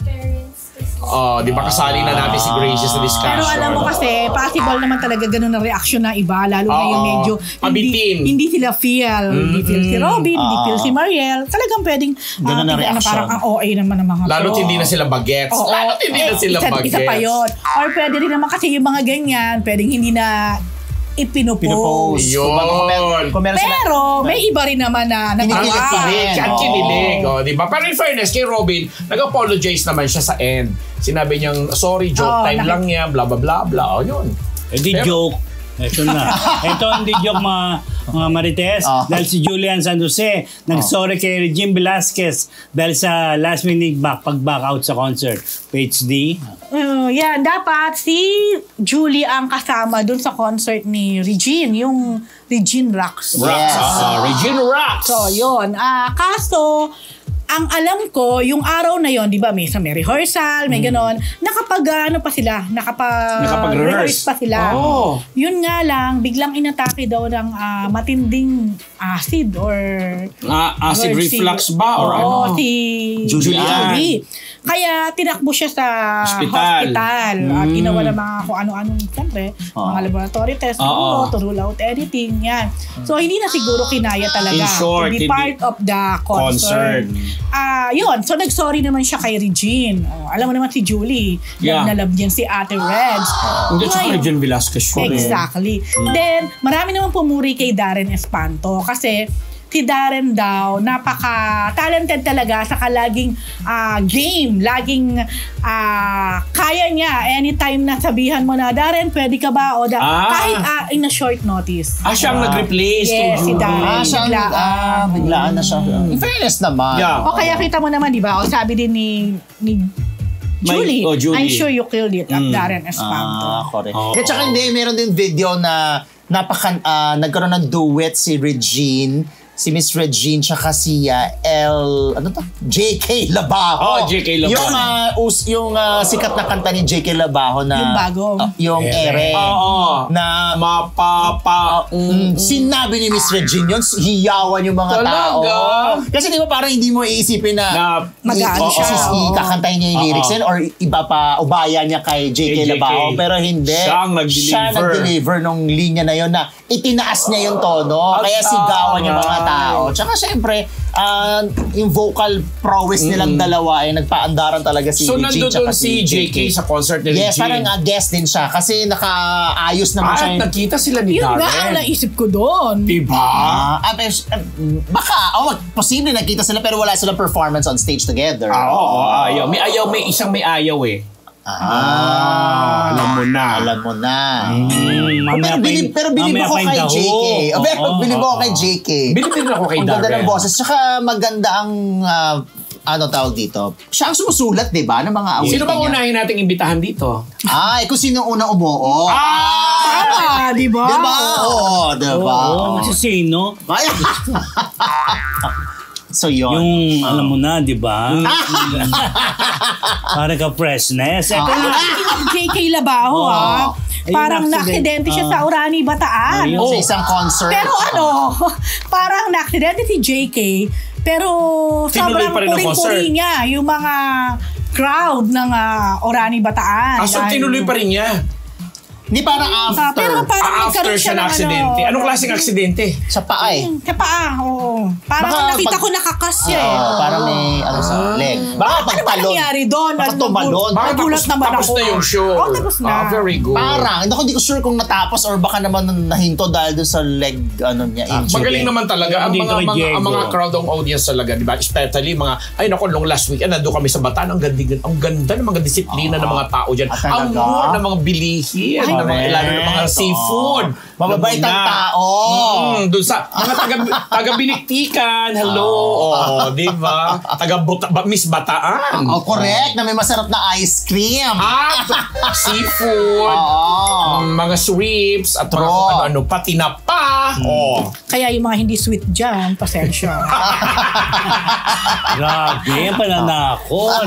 Di ba kasali na natin si Gracie sa discussion? Pero alam mo kasi, possible naman talaga ganun ang reaksyon na iba, lalo na yung medyo hindi sila feel. Hindi feel si Robin, hindi feel si Mariel. Talagang pwedeng ganun ang reaksyon. Parang ang OA naman ng mga Lalo't hindi na sila bagets. Lalo't hindi na sila bagets. Isa pa yun. Or pwede rin naman kasi yung mga ganyan, pwedeng hindi na ipinopost. Yun. Pero may iba rin naman na kinilig. Diba? Pero in fairness, kay Robin, nag-apologize naman siya sa end. Sinabi niyang, sorry, joke time lang niya, blah, blah, blah, blah. Yun. Hindi joke. Ito na. Ito hindi joke mga Marites. Dahil si Julian San Jose nag-sorry kay Regine Velasquez dahil sa last minute pag-back out sa concert. PhD. Yan, dapat si Julie ang kasama dun sa concert ni Regine, yung Regine Rocks. Regine Rocks. So, yun. Kaso, ang alam ko, yung araw na yon, di ba, may rehearsal, may ganon, nakapag-rehearse pa sila. Yun nga lang, biglang inatake daw ng matinding acid or... acid reflux ba? Or ano? Si Julie. Kaya tinakbo siya sa hospital. At ginawa ng mga kung ano-anong, siyempre, mga laboratory test, to rule out anything, yan. So, hindi na siguro kinaya talaga in short, to be part of the concert. Yun. So, nag-sorry naman siya kay Regine. Alam mo naman si Julie. Nalab niyan si Ate Reds. Hindi siya Regine Velasquez. Exactly. Then, marami naman pumuri kay Darren Espanto kasi si Darren daw, napaka-talented talaga sa laging game. Laging kaya niya. Anytime na sabihan mo na, Darren, pwede ka ba? O kahit in a short notice. Siya ang nag-replace. Yes, si Darren. Biglaan na siya. In fairness naman. O kaya kita mo naman, di ba? O sabi din ni Julie, I'm sure you killed it at Darren Espanto. Correct. At saka hindi, meron din video na nagkaroon ng duet si Regine, si Miss Regine, tsaka si J.K. Labajo. J.K. Labajo. Yung sikat na kanta ni J.K. Labajo na... Yung bago. Yung Ere. Na... sinabi ni Miss Regine yun, hiyawan yung mga tao. Kasi di ba parang hindi mo iisipin na mag-ano siya. Kakantahin niya yung lyrics yun or iba pa, ubaya niya kay J.K. Labajo. Pero hindi. Siya nag-deliver nung linya na yun na itinaas niya yung tono. Kaya sigawan yung mga tao. Tsaka syempre, yung vocal prowess nilang dalawa ay nagpaandaran talaga si So, Regine. nandun si JK sa concert ni Regine. Yes, parang guest din siya. Kasi nakaayos naman siya. Nakita sila ni Yun Darren. nga ang naisip ko doon. Diba? Baka, posible nakita sila pero wala silang performance on stage together. Ayaw. May isang may ayaw eh. Alam mo na. Pero bilib ako kay JK. Bilib ako kay JK. Bilib din ako kay Darren. Ang ganda ng boses. Tsaka maganda ang tawag dito. Siya ang sumusulat, di ba? Ng mga awit niya. Sino bang unahin nating imbitahan dito? Kung sino unang umuo. Di ba? Oo, di ba? Si sino? So yun. Yung alam mo na, di ba? Para ka freshness. JK Labajo parang na-aksidente siya sa Orani, Bataan. Sa isang concert. Pero parang na-aksidente si JK, pero sobrang puring-puri niya yung mga crowd ng Orani, Bataan. So tinuloy pa rin niya? Hindi parang after. Pero parang After nagkaroon siya ng na aksidente. Anong klaseng aksidente? Sa paa eh. Sa paa, oo. Parang Baka nakita pag- ko nakakas siya eh. Parang may sa leg. Baka Ano ba pagtalon. nangyari doon? Baka tumalon. Baka Nagulat naman tapos ako. na yung show. Oh, tapos na. Very good. Parang, hindi ko sure kung natapos or baka naman nahinto dahil doon sa leg niya. injury. Magaling naman talaga ang Hindi mga, kay mga, Diego. ang mga crowd ng audience talaga, di ba? Especially mga, ay naku, nung last weekend, nandun kami sa Bataan, ang ganda ng mga disiplina ng mga tao dyan. Ang talaga? mura ng mga bilihin, ng mga, lalo ng mga seafood. Mababait ang Laguna. tao. Doon sa mga taga-biniktikan, hello, di ba? Miss Bataan. Oh, correct. Na may masarap na ice cream. At seafood, mga shrimps, at mga True. kung ano-ano pa, tinapa. Kaya yung mga hindi sweet dyan, pasensya. Grabe, pananakot.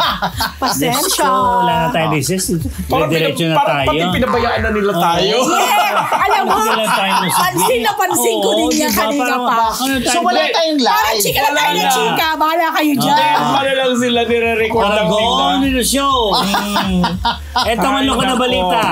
Pasensya. Wala na tayo disease. Diretso na tayo. Pati pinabayaan na nila tayo. Alam mo, Wala tayong pansin na pansin ko din niya kanina pa. So wala tayong Parang live. chika na tayo Wala na na. chika. Bahala kayo dyan. Para lang sila nire-record lang Go nila. on with the show. Eto Ay, ano ko na nako. balita.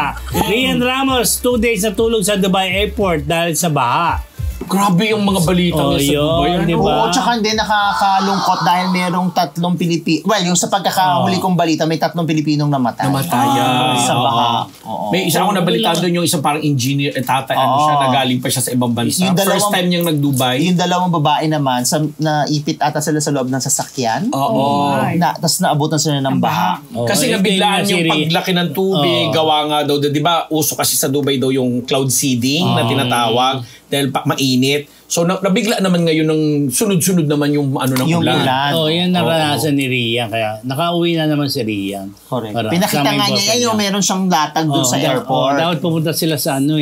Rian Ramos, 2 days na tulog sa Dubai Airport dahil sa baha. Grabe yung mga balita Oh, niya sa Dubai. yun, ano? di ba? Oo, tsaka hindi nakakalungkot dahil merong 3 Pilipino. Well, yung sa pagkakahuli kong balita, may 3 Pilipinong namatay. Namatayan. Sa baha. Oo. May isa akong nabalitaan doon yung isang parang engineer, tatay, ano siya, nagaling pa siya sa ibang bansa. Yung First time niyang nag-Dubai. Yung 2 babae naman, naipit ata sila sa loob ng sasakyan. Oo. Tapos naabutan sila ng baha. Oh, Kasi nga ito biglaan yung yung Siri. paglaki ng tubig, gawa nga daw, di ba, uso kasi sa Dubai daw yung cloud seeding na tinatawag dahil mainit. So nabigla naman ngayon ng sunod-sunod naman yung ano ng Yung ulan. ulan. Oh, yan naranasan ni Rian. Kaya nakauwi na naman si Rian. Correct. Para Pinakita kasama nga yung niya, boyfriend yung niya. meron siyang latag doon sa airport. Dapat pumunta sila sa ano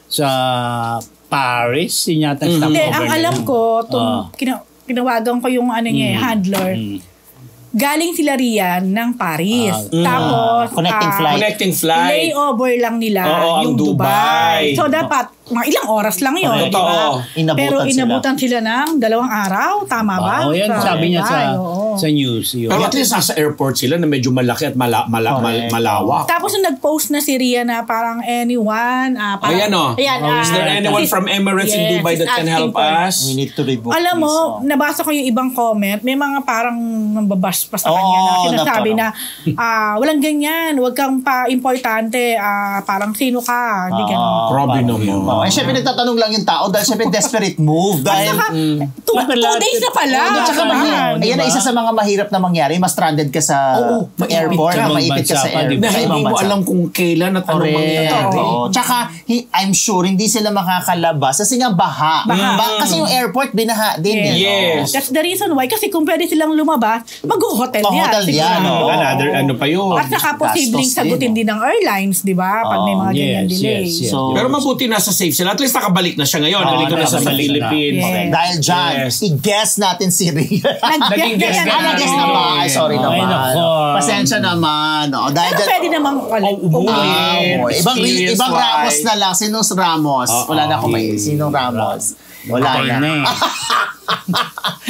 sa Paris. Yun yata ang Hindi, stopover ang nila. alam ko, kinawagan ko yung handler. Galing sila Rian ng Paris. Tapos, Connecting flight. Connecting flight. layover lang nila Oo, ang yung Dubai. Dubai. So, dapat, mga ilang oras lang yun. Totoo. di ba? Inabutan Pero sila. inabutan sila ng 2 araw. Tama ba? Oh, yan Sa sabi niya Dubai, oo. sa news. Yun. Pero at least nasa airport sila na medyo malaki at malawak. Tapos nung nag-post na si Rian na parang anyone. Parang, Ayan o. Is there anyone from Emirates in Dubai that can help us? We need to rebook Alam mo, this, nabasa ko yung ibang comment, may mga parang nambabash pa sa Oo, kanya na sinasabi na na walang ganyan, huwag kang pa-importante, parang sino ka, hindi ganun. Grabe naman. Eh, syempre nagtatanong lang yung tao dahil syempre desperate move. Dahil, Saka, 2 days na pala. At saka diba? ayan na isa sa mga mahirap na mangyari. Mas stranded ka sa airport, ka. maipit ka sa Bansa pa, di airport. ba? Na hindi mo alam kung kailan at anong mangyayari. Tsaka, I'm sure hindi sila makakalabas kasi nga baha. Kasi yung airport, binaha din. Yes. Yes. That's the reason why. Kasi kung pwede silang lumabas, mag-hotel yan. Mag-hotel yan, sigurado. oo. Another ano pa yun. At saka posibleng Gastos sagutin din, din ng airlines, di ba? Pag may mga ganyan yes, delays. yes. So, Pero mabuti nasa safe sila. At least nakabalik na siya ngayon. Nandito na sa nakabalik na. Philippines. Yes. dahil dyan, Yes. i-guess natin si Rhea. Naging guest ka Nag-guess na ba? Ay, sorry Ay, naman. nako. Pasensya naman. O, dahil Pero pwede namang umuwi. ibang Experience-wise. Ramos na lang. Sinong Ramos? Wala na akong may. Sinong Ramos? Wala Okay na.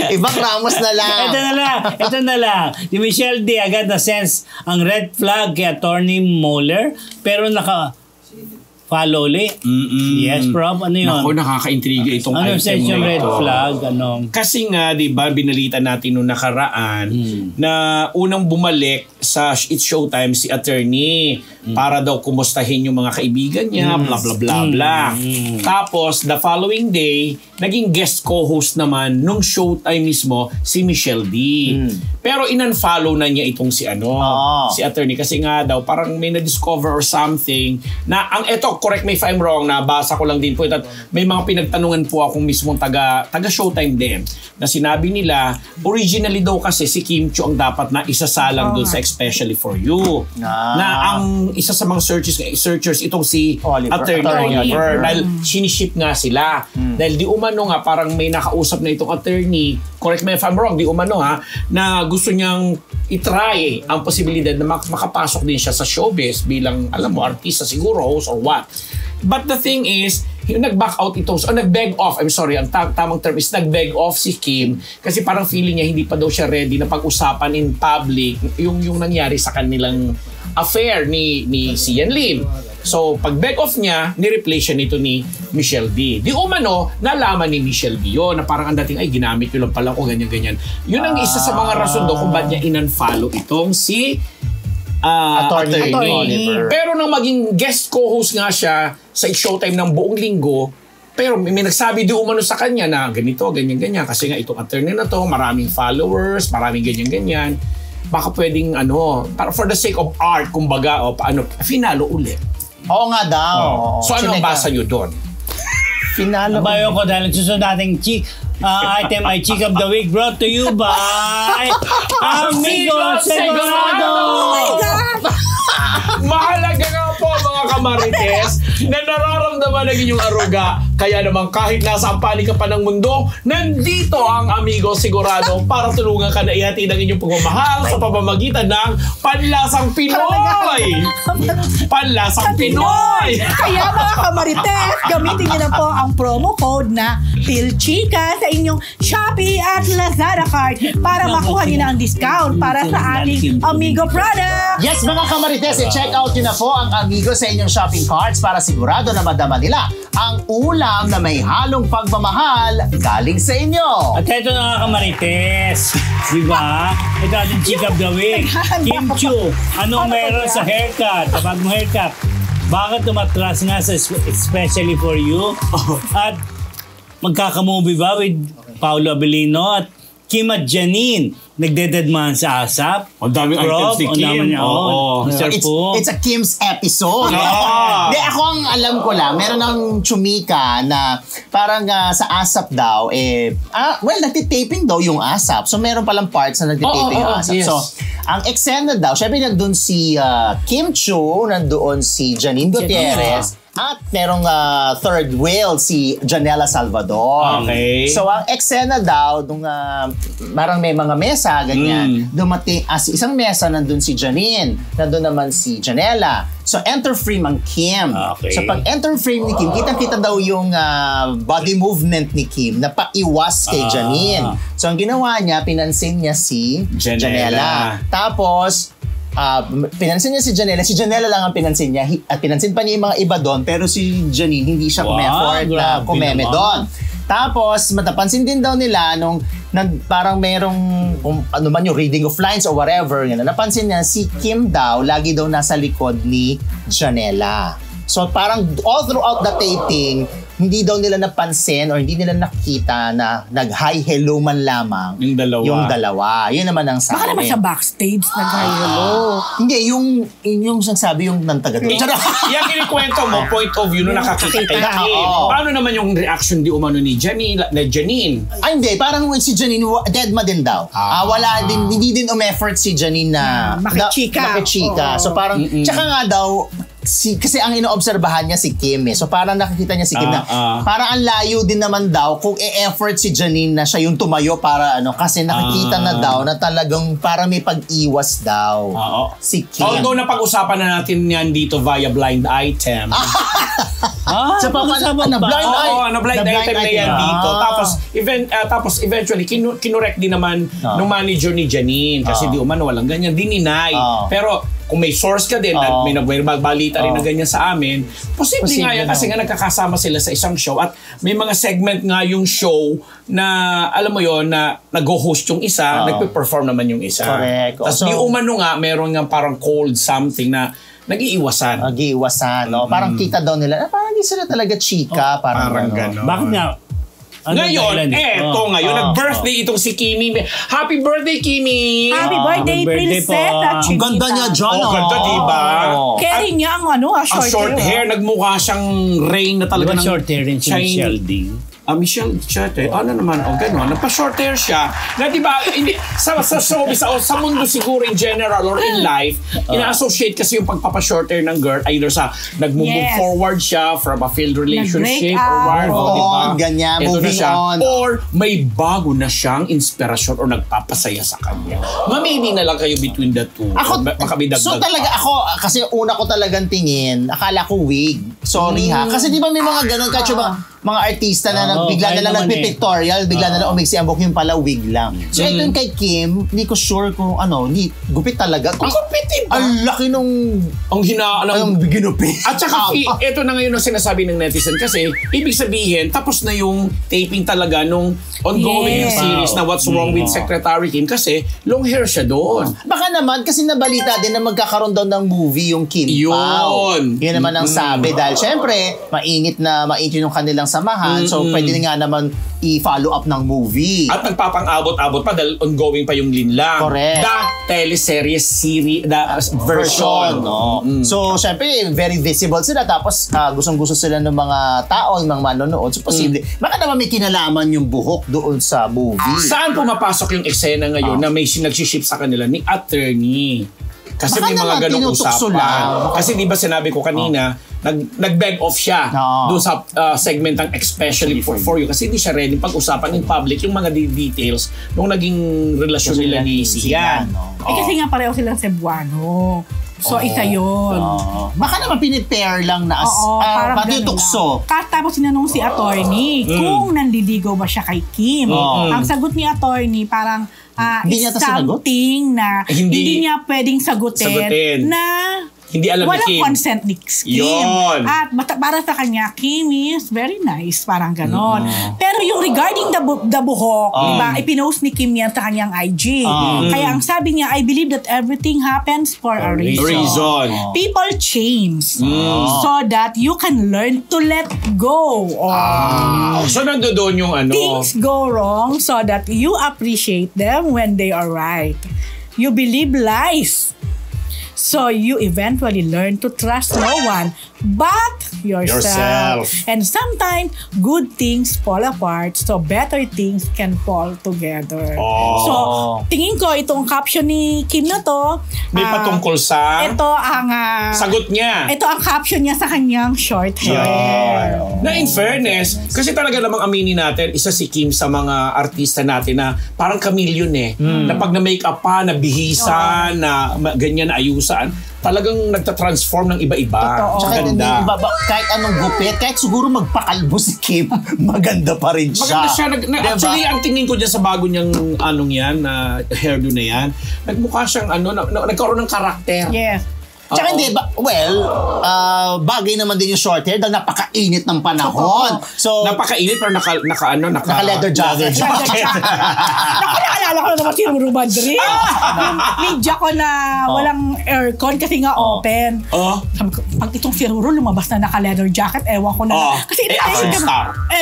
Ibang Ramos na lang. Ito na lang. Si Michelle D agad na sense ang red flag kay Attorney Mueller pero follow ulit. Yes, Prof. Ano yun? Naku, nakaka-intriga itong Ano item sense yung na red ito. flag? Ano? Kasi nga, di ba, binalita natin nung nakaraan na unang bumalik sa It's Showtime si attorney para daw kumustahin yung mga kaibigan niya, bla bla bla bla. Tapos, the following day, naging guest co-host naman nung Showtime mismo si Michelle D. Pero in-unfollow na niya itong si si attorney kasi nga daw parang may na-discover or something na ang eto, correct me if I'm wrong, nabasa ko lang din po ito at may mga pinagtanungan po akong mismong taga Showtime din na sinabi nila originally daw kasi si Kim Chiu ang dapat na isasalang doon sa Especially for You na ang isa sa mga searchers itong si Attorney Oliver dahil siniship nga sila dahil di umano nga parang may nakausap na itong attorney, correct me if I'm wrong, di umano na gusto niyang itry ang posibilidad na makapasok din siya sa showbiz bilang, alam mo, artista siguro, host or what. But the thing is, nag-back out ito, nag-beg off, I'm sorry, ang tamang term is nag-beg off si Kim kasi parang feeling niya hindi pa daw siya ready na pag-usapan in public yung nangyari sa kanilang affair ni Sian Lim. So, pag back off niya, ni-replace siya nito ni Michelle D. Di umano, nalaman ni Michelle D yun, na parang ang dating, ay, ginamit ko lang pala ko, ganyan-ganyan. Yun ang isa sa mga rason do kung ba't niya in-unfollow itong si attorney. Pero nang maging guest co-host nga siya sa Showtime ng buong linggo, pero may nagsabi di umano sa kanya na ganito, ganyan-ganyan. Kasi nga itong attorney na to, maraming followers, maraming ganyan-ganyan. Baka pwedeng para for the sake of art, kumbaga, finalo ulit. Oo nga daw. So ano ang basa nyo doon? Finalo. Bayo ko dahil susunod nating item ay Chick of the Week brought to you by Amigo Segurado! Oh my God! Mahalaga nga po mga kamarites na nararamdaman ng inyong aruga. Kaya naman kahit nasa ang panig ka pa ng mundo, nandito ang Amigo Sigurado para tulungan ka na ihatid ang inyong pagmamahal sa pamamagitan ng Panlasang Pinoy! Panlasang Pinoy! Kaya mga kamarites, gamitin niyo na po ang promo code na PhilChica sa inyong Shopee at Lazada card para makuha niyo na ang discount para sa ating Amigo product. Yes, mga kamarites, i-check out nyo na po ang Amigo sa inyong shopping carts para sigurado na madama nila ang ulam na may halong pagmamahal galing sa inyo. At ito na nga kamarites, di ba? Ito ating Chick of the Week. Kim Chu, anong meron sa haircut? Kapag mo haircut, bakit tumatras nga sa especially for you? At magkakamovie ba with Paolo Abilino at Kim at Janine? Nagdededman sa ASAP. Ang daming items ni Kim. It's a Kim's episode. Hindi, ako ang alam ko lang, meron ng chumika na parang sa ASAP daw, nagtitaping daw yung ASAP. So meron palang parts na nagtitaping yung ASAP. Yes. So, ang eksena daw, syempre nandun si Kim Chu, nandoon si Janine Gutierrez, at merong third wheel, si Janela Salvador. Okay. So, ang eksena daw, nung parang may mga mesa, ganyan, dumating, isang mesa, nandun si Janine, nandun naman si Janela. So, enter frame ang Kim. Okay. So, pag enter frame ni Kim, kitang-kita daw yung body movement ni Kim na paiwas kay Janine. So, ang ginawa niya, pinansin niya si Janela. Tapos, pinansin niya si Janela lang ang pinansin niya at pinansin pa niya yung mga iba doon pero si Janine hindi siya effort na kumeme doon. Tapos matapansin din daw nila nung parang merong ano man yung reading of lines or whatever, napansin niya si Kim daw lagi daw nasa likod ni Janela. So parang all throughout the taping, hindi daw nila napansin or hindi nila nakita na nag-hi hello man lamang yung dalawa. Yun naman ang sabi. Baka naman sa backstage nag-hi hello. Hindi, yung sabi yung nantaga doon. Yan kinikwento mo, point of view nung nakakita kay Kim. Paano naman yung reaction di umano ni Janine? Ay, hindi. Parang si Janine, dead ma din daw. Wala din, hindi din umeffort si Janine na makichika. So parang, tsaka nga daw, kasi ang inoobserbahan niya si Kim So parang nakikita niya si Kim na parang ang layo din naman daw kung i-effort si Janine na siya yung tumayo para kasi nakikita na daw na talagang para may pag-iwas daw si Kim. Although napag-usapan na natin yan dito via blind item. Sa blind item na yan dito. Tapos eventually kinorek din naman ng manager ni Janine kasi di umano walang ganyan, dininay. Pero kung may source ka din at may nagbalita rin na ganyan sa amin, posible nga yan kasi nga nagkakasama sila sa isang show at may mga segment nga yung show na alam mo yon na nag-host yung isa, nagpe-perform naman yung isa. Correct. Tapos di umano nga meron nga parang cold something na nag-iiwasan. Parang kita daw nila, parang hindi sila talaga chika. Parang gano'n. Bakit nga? Ngayon, nag-birthday itong si Kimi. Happy birthday, Kimi! Happy birthday, Princess! Ang ganda niya dyan. Ganda, diba? Carry niya ang short hair. Nagmukha siyang rain na talaga ng short hair rin si Michelle D. Michelle Chete, ano naman, gano'n, nagpa-short hair siya. Na diba, sa showbiz, sa mundo siguro in general or in life, ina-associate kasi yung pagpapa-short hair ng girl, either sa nag-move forward siya from a failed relationship or what, diba? Ganyan, moving on. Or may bago na siyang inspirasyon or nagpapasaya sa kanya. Mamili na lang kayo between the two. So talaga ako, kasi una ko talagang tingin, akala ko wig. Sorry ha. Kasi di ba may mga ganun, kahit yung mga artista na bigla na lang nagpipictorial, bigla na lang umiksi ang buhok, yung pala wig lang. So ito yung kay Kim, hindi ko sure kung gupit talaga. Ang gupit, diba? Ang laki nung ginupit. At saka, ito na ngayon ang sinasabi ng netizen kasi, ibig sabihin, tapos na yung taping talaga nung ongoing series na What's Wrong with Secretary Kim kasi long hair siya doon. Baka naman, kasi nabalita din na magkakaroon daw ng movie yung Kim Pao. Yun naman ang sabi. Dahil syempre, mainit yung kanilang samahan. So, pwede nga naman i-follow up ng movie. At nagpapang-abot-abot pa dahil ongoing pa yung linlang. Correct. The teleseries series, version. So, syempre, very visible sila. Tapos, gustong-gusto sila ng mga tao, ng mga manonood. So, posible. Baka naman may kinalaman yung buhok doon sa movie. Saan pumapasok yung eksena ngayon na may nagsiship sa kanila ni attorney? Kasi Baka may mga ganong usapan. Kasi di ba sinabi ko kanina, nag-beg off siya doon sa segment ng especially for you. Kasi hindi siya ready pag-usapan in public yung mga details nung naging relasyon nila ni Sian. Kasi nga pareho silang Cebuano. So, isa yun. Baka naman pinipair lang na pati yung tukso. Tapos sinanong si attorney kung nanliligaw ba siya kay Kim. Ang sagot ni attorney parang something na hindi niya pwedeng sagutin na hindi alam walang ni Kim. consent ni Kim. Yun. At para sa kanya, Kim is very nice. Parang ganon. Pero yung regarding the buhok, diba, ipinost ni Kim yan sa kanyang IG. Kaya ang sabi niya, I believe that everything happens for a reason. People change so that you can learn to let go. So nandoon yung Things go wrong so that you appreciate them when they are right. You believe lies. So you eventually learn to trust no one but yourself. And sometimes good things fall apart so better things can fall together. So tingin ko itong caption ni Kim na to may patungkol sa ito ang sagot niya. Ito ang caption niya sa kanyang short hair. Na in fairness, kasi talaga namang aminin natin, isa si Kim sa mga artista natin na parang chameleon na pag na-makeup pa, na bihisa, na ganyan na ayusan, talagang nagtatransform ng iba-iba. Tsaka ganda. Kahit anong gupit, kahit siguro magpakalbo si Kim, maganda pa rin siya. Maganda siya. Actually, ang tingin ko dyan sa bago niyang yan, na hairdo na yan, nagmukha siyang nagkaroon ng karakter. Yes. Tsaka hindi, bagay naman din yung short hair dahil napakainit ng panahon. So, napakainit pero naka-leather jacket. Naalala ko na naman si Ruru Madrid. Media ko na walang aircon kasi nga open. Pag itong si Ruru lumabas na naka-leather jacket, ewan ko na. Kasi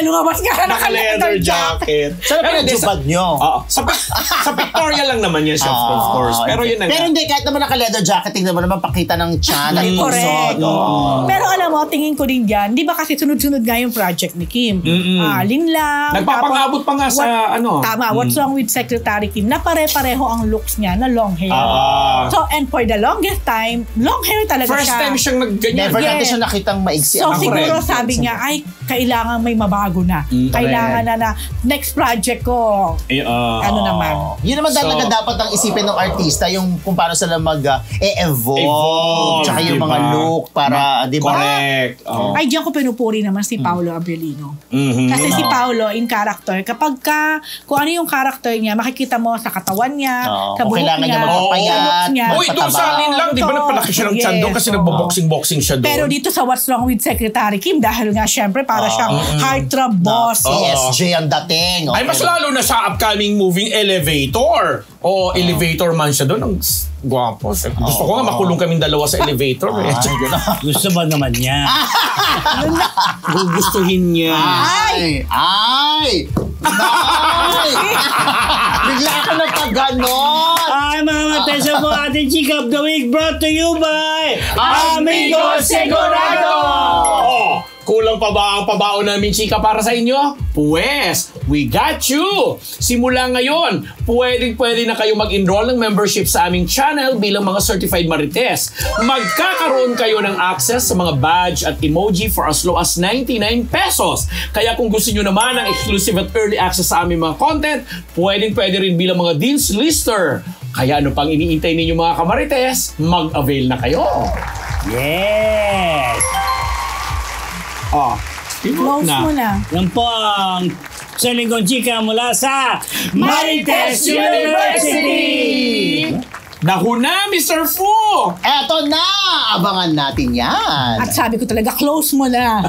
lumabas nga naka-leather jacket. Saan na pinag-jubad nyo? Sa pictorial lang naman yan siya, of course. Pero yun na. Pero hindi, kahit naman naka-leather jacket, tingnan mo naman pakita ng tiyan at correct. Pero alam mo, tingin ko din dyan, di ba kasi sunod-sunod nga yung project ni Kim. Linlang. Nagpapangabot pa nga sa Tama, What's Wrong with Secretary Kim, na pare-pareho ang looks niya na long hair. So, and for the longest time, long hair talaga First siya. time siyang nagganyan. Never natin siya nakitang maigsi. So, siguro sabi niya, ay, kailangan may mabago na. Kailangan na next project ko. Ano naman. Yun naman talaga dapat ang isipin ng artista, yung kung paano sila mag-evolve. Tsaka yung mga look para, di ba? Correct. Ay, diyan ko pinupuri naman si Paolo Abelino. Kasi si Paolo, in character, kapag kung ano yung character niya, makikita mo sa katawan niya, sa buhok kailangan niya magpapayat, doon sa alin lang, di ba nagpalaki siya ng tiyan doon kasi nagbo-boxing siya doon. Pero dito sa What's Wrong with Secretary Kim, dahil nga syempre para siyang heartthrob boss. ESJ ang dating. Ay, mas lalo na sa upcoming moving Elevator. Elevator man siya doon. Ang gwapo. Gusto ko nga makulong kaming dalawa sa elevator. Gusto ba naman niya? Gugustuhin niya. Ay! Bigla ka na pa ganon! Ay, mga tesa po, ating Chika of the Week brought to you by Amigo Segurado! Kulang pa ba ang pabaon namin, chika, para sa inyo? Pues, we got you! Simula ngayon, pwede na kayo mag-enroll ng membership sa aming channel bilang mga certified marites. Magkakaroon kayo ng access sa mga badge at emoji for as low as 99 pesos. Kaya kung gusto nyo naman ng exclusive at early access sa aming mga content, pwede rin bilang mga Dean's Lister. Kaya ano pang iniintay ninyo mga kamarites, mag-avail na kayo. Yes! Close mo na. Yan po ang Selingkong Chika mula sa Marites University! Naku na, Mr. Fu! Eto na! Abangan natin yan. At sabi ko talaga, close mo na.